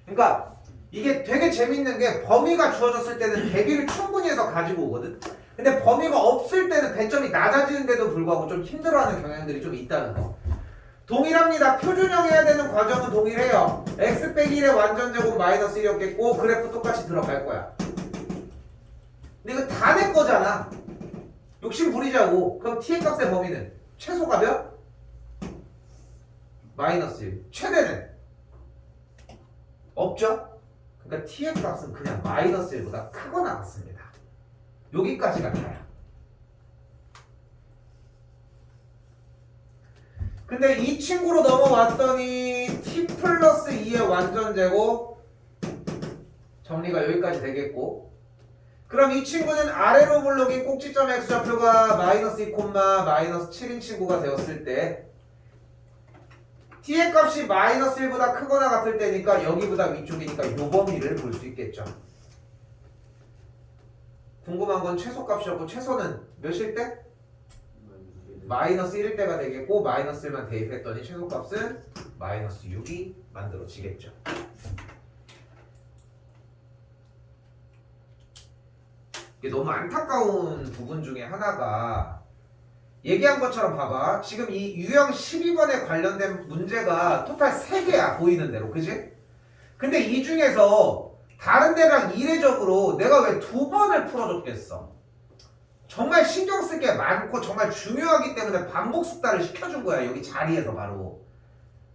그러니까 이게 되게 재밌는 게 범위가 주어졌을 때는 대비를 충분히 해서 가지고 오거든. 근데 범위가 없을 때는 배점이 낮아지는데도 불구하고 좀 힘들어하는 경향들이 좀 있다는 거. 동일합니다. 표준형 해야 되는 과정은 동일해요. x 빼기 1의 완전제곱 마이너스 1이었겠고 그래프 똑같이 들어갈 거야. 근데 이거 다 내 거잖아. 욕심 부리자고. 그럼 t의 값의 범위는 최소가 몇? 마이너스 1. 최대는? 없죠? 그러니까 t의 값은 그냥 마이너스 1보다 크거나 같습니다. 여기까지가 다야. 근데 이 친구로 넘어왔더니 t 플러스 2의 완전제곱 정리가 여기까지 되겠고, 그럼 이 친구는 아래로 물러긴 꼭지점 x좌표가 마이너스 2, 마이너스 7인 친구가 되었을 때 t의 값이 마이너스 1보다 크거나 같을 때니까 여기보다 위쪽이니까 요 범위를 볼 수 있겠죠. 궁금한 건 최소값이었고 최소는 몇일 때? 마이너스 1일 때가 되겠고 마이너스 1만 대입했더니 최소값은 마이너스 6이 만들어지겠죠. 이게 너무 안타까운 부분 중에 하나가 얘기한 것처럼 봐봐. 지금 이 유형 12번에 관련된 문제가 토탈 3개야 보이는 대로. 그지? 근데 이 중에서 다른 데랑 이례적으로 내가 왜 2번을 풀어줬겠어? 정말 신경 쓸 게 많고 정말 중요하기 때문에 반복 숙달을 시켜준 거야. 여기 자리에서 바로.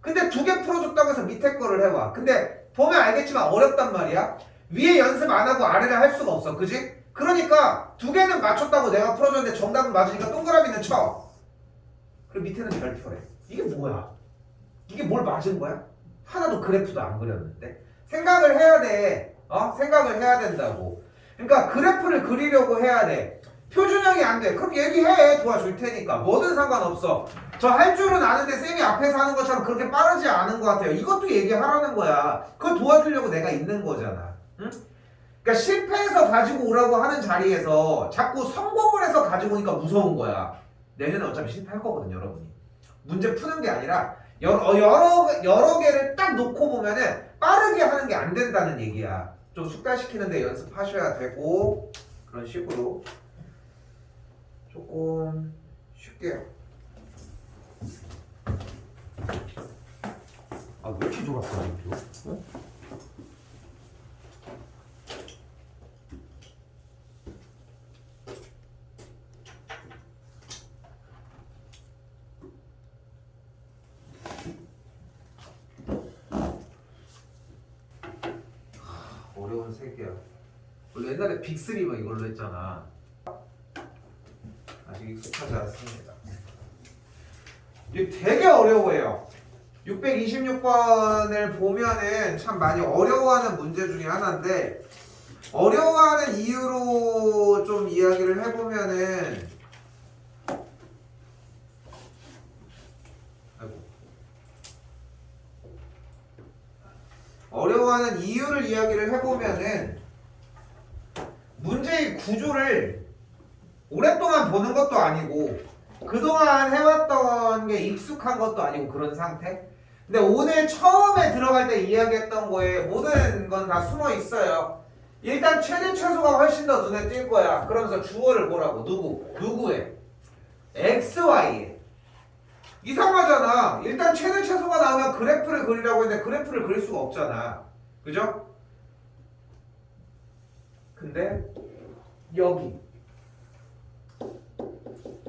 근데 2개 풀어줬다고 해서 밑에 거를 해봐. 근데 보면 알겠지만 어렵단 말이야. 위에 연습 안 하고 아래를 할 수가 없어. 그지? 그러니까 2개는 맞췄다고 내가 풀어줬는데 정답은 맞으니까 동그라미는 쳐. 그리고 밑에는 별표래. 이게 뭐야? 이게 뭘 맞은 거야? 하나도 그래프도 안 그렸는데. 생각을 해야 돼. 생각을 해야 된다고. 그러니까 그래프를 그리려고 해야 돼. 표준형이 안 돼. 그럼 얘기해. 도와줄 테니까. 뭐든 상관없어. 저 할 줄은 아는데 쌤이 앞에서 하는 것처럼 그렇게 빠르지 않은 것 같아요. 이것도 얘기하라는 거야. 그걸 도와주려고 내가 있는 거잖아. 응? 그러니까 실패해서 가지고 오라고 하는 자리에서 자꾸 성공을 해서 가지고 오니까 무서운 거야. 내년에 어차피 실패할 거거든, 여러분이. 문제 푸는 게 아니라 여러 개를 딱 놓고 보면은 빠르게 하는 게 안 된다는 얘기야. 좀 숙달시키는데 연습하셔야 되고 그런 식으로 조금 쉽게. 아, 왜 이렇게 졸았어, 이거? 어? 어려운 세계야. 원래 옛날에 빅3 막 이걸로 했잖아. 아직 익숙하지 않습니다. 이게 되게 어려워요. 626번을 보면은 참 많이 어려워하는 문제 중에 하나인데, 어려워하는 이유로 좀 이야기를 해보면은, 어려워하는 이유를 이야기를 해보면은 문제의 구조를 오랫동안 보는 것도 아니고 그동안 해왔던 게 익숙한 것도 아니고 그런 상태? 근데 오늘 처음에 들어갈 때 이야기했던 거에 모든 건 다 숨어 있어요. 일단 최대 최소가 훨씬 더 눈에 띌 거야. 그러면서 주어를 보라고. 누구의? XY에. 이상하잖아. 일단 최대 최소가 나오면 그래프를 그리라고 했는데 그래프를 그릴 수가 없잖아. 그죠? 근데 여기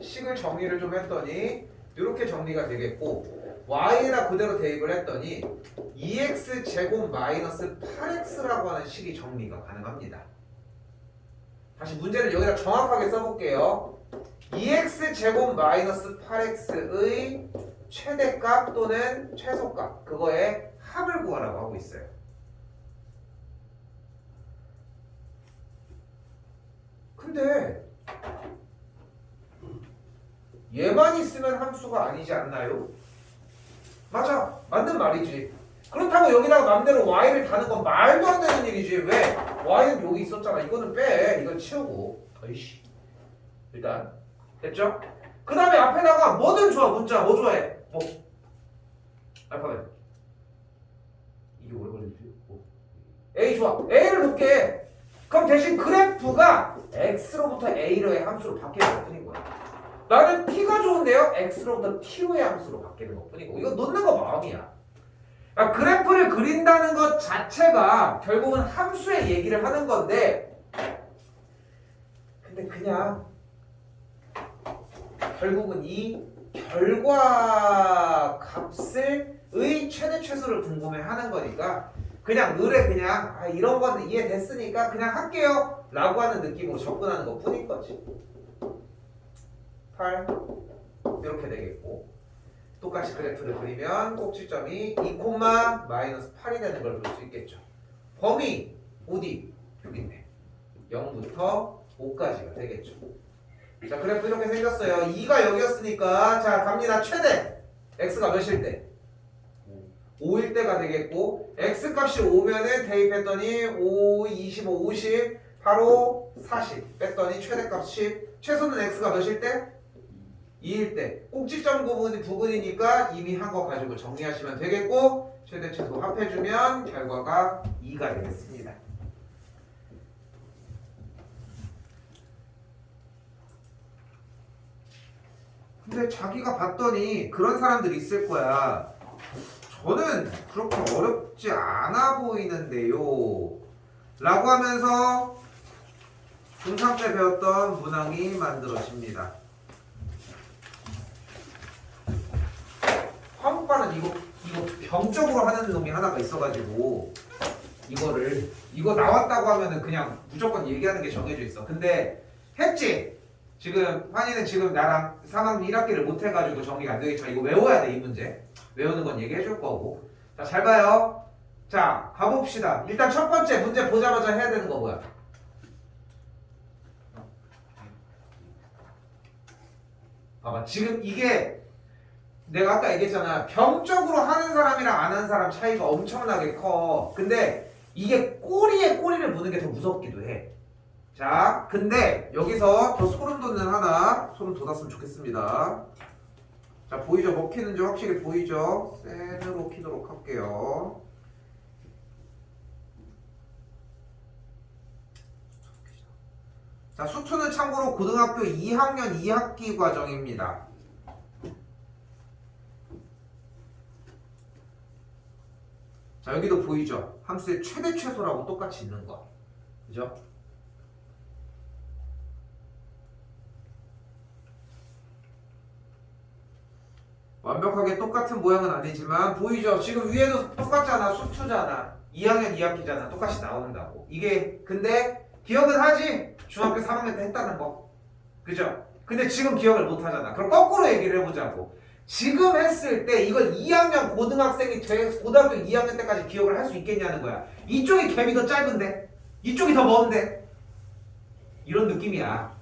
식을 정리를 좀 했더니 이렇게 정리가 되겠고, y에다 그대로 대입을 했더니 2x 제곱 마이너스 8x라고 하는 식이 정리가 가능합니다. 다시 문제를 여기다 정확하게 써볼게요. 2x 제곱 마이너스 8x의 최대값 또는 최소값, 그거의 합을 구하라고 하고 있어요. 근데 얘만 있으면 함수가 아니지 않나요? 맞아, 맞는 말이지. 그렇다고 여기다가 맘대로 y를 다는 건 말도 안 되는 일이지. 왜? y는 여기 있었잖아. 이거는 빼. 이건 치우고. 어이씨. 일단 됐죠? 그 다음에 앞에다가 뭐든 좋아. 문자 뭐 좋아해? 뭐 알파벳. 이게 오래 걸리지? 뭐. A 좋아. A를 놓게. 그럼 대신 그래프가 x로부터 a로의 함수로 바뀌는 것 뿐인 거야. 나는 t가 좋은데요, x로부터 t로의 함수로 바뀌는 것 뿐이고, 이거 놓는 거 마음이야. 그러니까 그래프를 그린다는 것 자체가 결국은 함수의 얘기를 하는 건데, 근데 그냥 결국은 이 결과 값의 최대 최소를 궁금해하는 거니까 그냥 을에 그냥 이런 건 이해됐으니까 그냥 할게요 라고 하는 느낌으로 접근하는 것 뿐인 거지. 8 이렇게 되겠고, 똑같이 그래프를 그리면 꼭지점이 2, 마이너스 8이 되는 걸 볼 수 있겠죠. 범위 어디? 여기 있네. 0부터 5까지가 되겠죠. 자, 그래프 이렇게 생겼어요. 2가 여기였으니까 자 갑니다. 최대 x가 몇일 때? 5일 때가 되겠고, x값이 5면은 대입했더니 5, 25, 50 바로 40 뺐더니 최대값 10. 최소는 x가 몇일 때? 2일 때. 꼭지점 부분이니까 이미 한 거 가지고 정리하시면 되겠고, 최대 최소 합해주면 결과가 2가 되겠습니다. 근데 자기가 봤더니 그런 사람들이 있을 거야. 저는 그렇게 어렵지 않아 보이는데요 라고 하면서 중3 때 배웠던 문항이 만들어집니다. 화목반은 이거 병적으로 하는 놈이 하나가 있어가지고 이거 나왔다고 하면은 그냥 무조건 얘기하는 게 정해져 있어. 근데 했지? 지금 환희는 지금 나랑 3학년 1학기를 못 해가지고 정리가 안 되겠지만 이거 외워야 돼. 이 문제 외우는 건 얘기해 줄 거고. 자, 잘 봐요. 자, 가봅시다. 일단 첫 번째 문제 보자마자 해야 되는 거 뭐야? 봐봐, 지금 이게 내가 아까 얘기했잖아. 병적으로 하는 사람이랑 안 하는 사람 차이가 엄청나게 커. 근데 이게 꼬리에 꼬리를 무는 게 더 무섭기도 해. 자, 근데 여기서 더 소름 돋는 하나 소름 돋았으면 좋겠습니다. 자, 보이죠? 먹히는지 확실히 보이죠? 센으로 키도록 할게요. 자, 수투는 참고로 고등학교 2학년 2학기 과정입니다. 자, 여기도 보이죠? 함수의 최대 최소라고 똑같이 있는 거. 그죠? 완벽하게 똑같은 모양은 아니지만 보이죠? 지금 위에도 똑같잖아. 수투잖아. 2학년 2학기잖아. 똑같이 나온다고. 이게 근데 기억은 하지? 중학교 3학년 때 했다는 거. 그죠? 근데 지금 기억을 못 하잖아. 그럼 거꾸로 얘기를 해보자고. 지금 했을 때 이걸 2학년 고등학생이 고등학교 2학년 때까지 기억을 할 수 있겠냐는 거야. 이쪽이 갭이 더 짧은데 이쪽이 더 먼데 이런 느낌이야.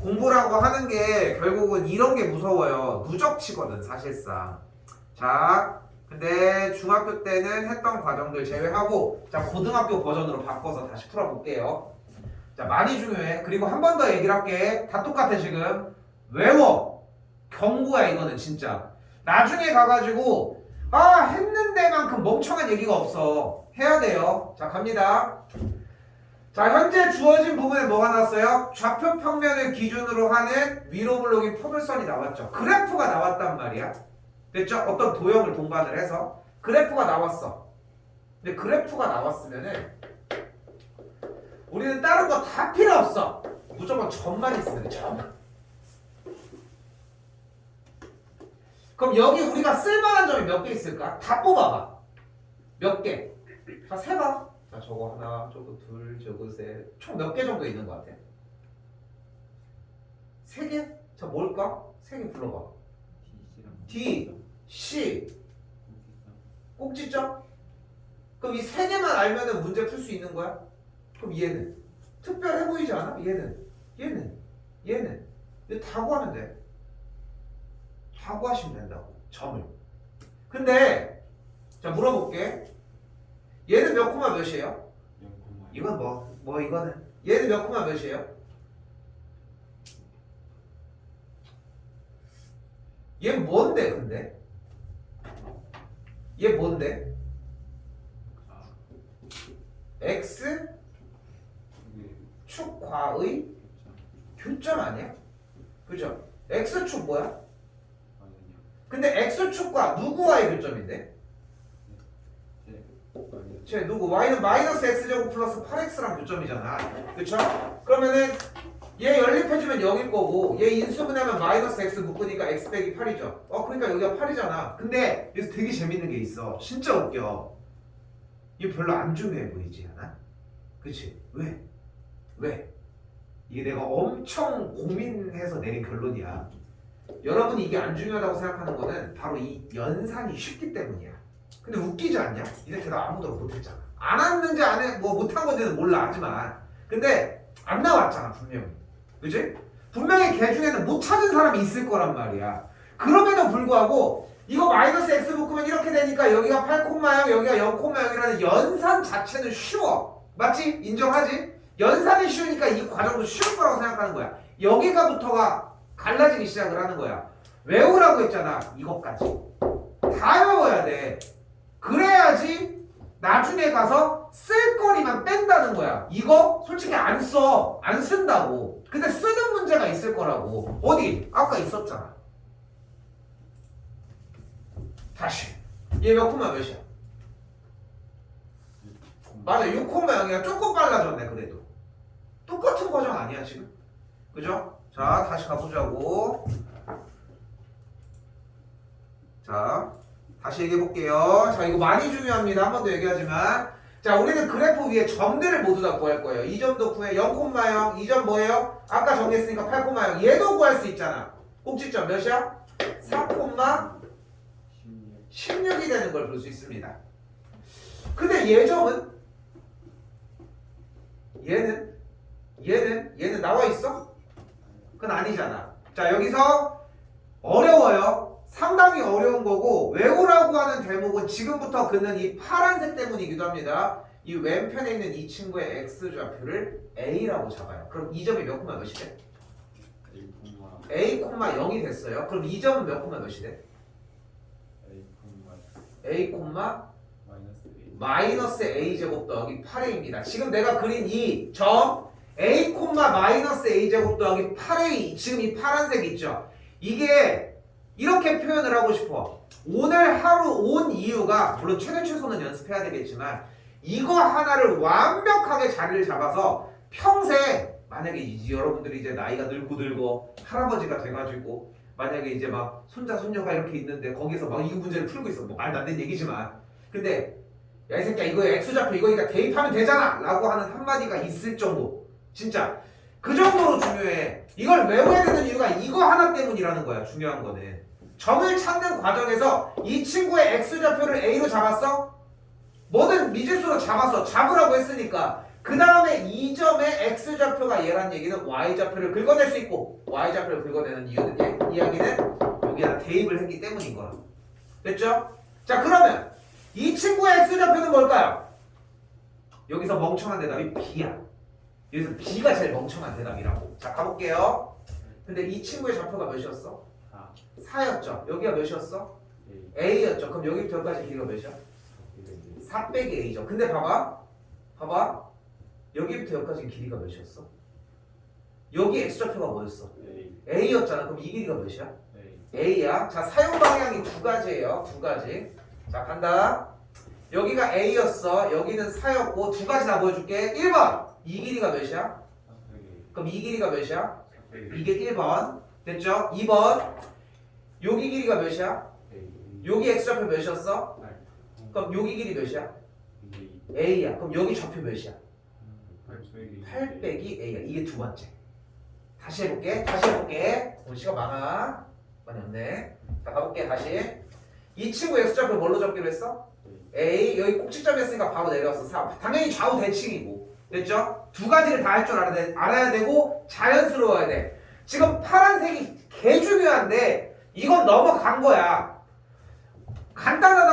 공부라고 하는 게 결국은 이런 게 무서워요. 누적치거든 사실상. 자, 근데 중학교 때는 했던 과정들 제외하고 자, 고등학교 버전으로 바꿔서 다시 풀어볼게요. 자, 많이 중요해. 그리고 한 번 더 얘기를 할게. 다 똑같아 지금. 외워. 경고야 이거는 진짜. 나중에 가가지고 했는데만큼 멍청한 얘기가 없어. 해야 돼요. 자, 갑니다. 자, 현재 주어진 부분에 뭐가 나왔어요? 좌표 평면을 기준으로 하는 위로 블록인 포물선이 나왔죠. 그래프가 나왔단 말이야. 됐죠? 어떤 도형을 동반을 해서 그래프가 나왔어. 근데 그래프가 나왔으면은 우리는 다른 거 다 필요 없어. 무조건 점만 있으면 돼. 점. 그럼 여기 우리가 쓸만한 점이 몇 개 있을까? 다 뽑아봐. 몇 개? 자, 세봐. 자, 저거 하나, 저거 둘, 저거 셋. 총 몇 개 정도 있는 것 같아? 세 개? 자, 뭘까? 세 개 불러봐. D, C, 꼭지점? 그럼 이 세 개만 알면은 문제 풀 수 있는 거야? 그럼 얘는? 특별해 보이지 않아? 얘는? 이거 다 구하면 돼. 다 구하시면 된다고. 점을. 근데 자, 물어볼게. 얘는 몇 코마 몇이에요? 이건 이거는 얘는 몇 코마 몇이에요? 얘 뭔데 근데? 얘 뭔데? X 축과의 교점 아니야? 그죠? X축 뭐야? 근데 X축과 누구와의 교점인데? 쟤 누구? Y는 마이너스 X제곱 플러스 8X랑 교점이잖아. 그쵸? 그러면은 얘 연립해주면 0일 거고 얘 인수분해하면 마이너스 X 묶으니까 X 빼기 8이죠. 그러니까 여기가 8이잖아. 근데 여기서 되게 재밌는 게 있어. 진짜 웃겨. 이거 별로 안 중요해 보이지 않아? 그치? 왜? 이게 내가 엄청 고민해서 내린 결론이야. 여러분이 이게 안 중요하다고 생각하는 거는 바로 이 연산이 쉽기 때문이야. 근데 웃기지 않냐? 이제 대답 아무도 못했잖아. 안 왔는지 안 해, 뭐 못한 건지는 몰라 하지만 근데 안 나왔잖아 분명히. 그치? 분명히 걔 중에는 못 찾은 사람이 있을 거란 말이야. 그럼에도 불구하고 이거 마이너스 x 묶으면 이렇게 되니까 여기가 8,0 여기가 0,0이라는 연산 자체는 쉬워. 맞지? 인정하지? 연산이 쉬우니까 이 과정도 쉬울 거라고 생각하는 거야. 여기가부터가 갈라지기 시작을 하는 거야. 외우라고 했잖아. 이것까지 다 외워야 돼. 그래야지 나중에 가서 쓸 거리만 뺀다는 거야. 이거 솔직히 안 쓴다고. 근데 쓰는 문제가 있을 거라고. 어디? 아까 있었잖아. 다시 얘 몇 코마 몇이야? 맞아, 6,0이야. 조금 빨라졌네. 그래도 똑같은 과정 아니야 지금? 그죠? 자 다시 가보자고. 자 다시 얘기해 볼게요. 자 이거 많이 중요합니다. 한 번 더 얘기하지만 자 우리는 그래프 위에 점들을 모두 다 구할 거예요. 이 점도 구해 0,0 이 점 뭐예요? 아까 정리했으니까 8,0 얘도 구할 수 있잖아. 꼭지점 몇이야? 4,16이 되는 걸 볼 수 있습니다. 근데 얘점은 얘는 나와 있어? 그건 아니잖아. 자 여기서 어려워요. 상당히 어려운 거고 외우라고 하는 대목은 지금부터 그는 이 파란색 때문이기도 합니다. 이 왼편에 있는 이 친구의 x좌표를 a라고 잡아요. 그럼 이 점이 몇 콤마 몇이 돼? a, 0이 됐어요. 그럼 이 점은 몇 콤마 몇이 돼? a, 마이너스 a 제곱 더하기 8a입니다. 지금 내가 그린 이 점 a, 마이너스 a 제곱 더하기 8a 지금 이 파란색 있죠? 이게 이렇게 표현을 하고 싶어. 오늘 하루 온 이유가 물론 최대 최소는 연습해야 되겠지만 이거 하나를 완벽하게 자리를 잡아서 평생 만약에 여러분들이 이제 나이가 늙고 할아버지가 돼가지고 만약에 이제 막 손자 손녀가 이렇게 있는데 거기서 막 이 문제를 풀고 있어. 뭐 말도 안 되는 얘기지만 근데 야 이 새끼야 이거 X좌표 이거니까 대입하면 되잖아 라고 하는 한마디가 있을 정도. 진짜 그 정도로 중요해. 이걸 외워야 되는 이유가 이거 하나 때문이라는 거야. 중요한 거는 점을 찾는 과정에서 이 친구의 X좌표를 A로 잡았어? 뭐든 미지수로 잡았어. 잡으라고 했으니까 그 다음에 이 점의 X좌표가 얘란 얘기는 Y좌표를 긁어낼 수 있고 Y좌표를 긁어내는 이유는 이야기는 여기다 대입을 했기 때문인 거야. 됐죠? 자 그러면 이 친구의 X좌표는 뭘까요? 여기서 멍청한 대답이 B야. 여기서 B가 제일 멍청한 대답이라고. 자 가볼게요. 근데 이 친구의 좌표가 몇이었어? 4였죠. 여기가 몇이었어? A였죠. 그럼 여기부터 여기까지 길이가 몇이야? 4 빼기 A죠. 근데 봐봐. 여기부터 여기까지 길이가 몇이었어? 여기 X좌표가 뭐였어? A였잖아. 그럼 이 길이가 몇이야? A야. 자 사용 방향이 두 가지예요. 두 가지. 자 간다. 여기가 A였어. 여기는 4였고 두 가지 다 보여줄게. 1번. 이 길이가 몇이야? 그럼 이 길이가 몇이야? 이게 1번. 됐죠? 2번. 여기 길이가 몇이야? 여기 X좌표 몇이었어? 그럼 여기 길이 몇이야? A야. 그럼 여기 좌표 몇이야? 8 빼기 A야. 이게 두 번째. 다시 해볼게. 오늘 시간 많아. 많이 없네. 자 가볼게 다시. 이 친구 X좌표 뭘로 적기로 했어? A. 여기 꼭지점이었으니까 바로 내려왔어. 4. 당연히 좌우 대칭이고. 됐죠? 두 가지를 다 할 줄 알아야 되고 자연스러워야 돼. 지금 파란색이 개 중요한데 이건 넘어간 거야. 간단하다.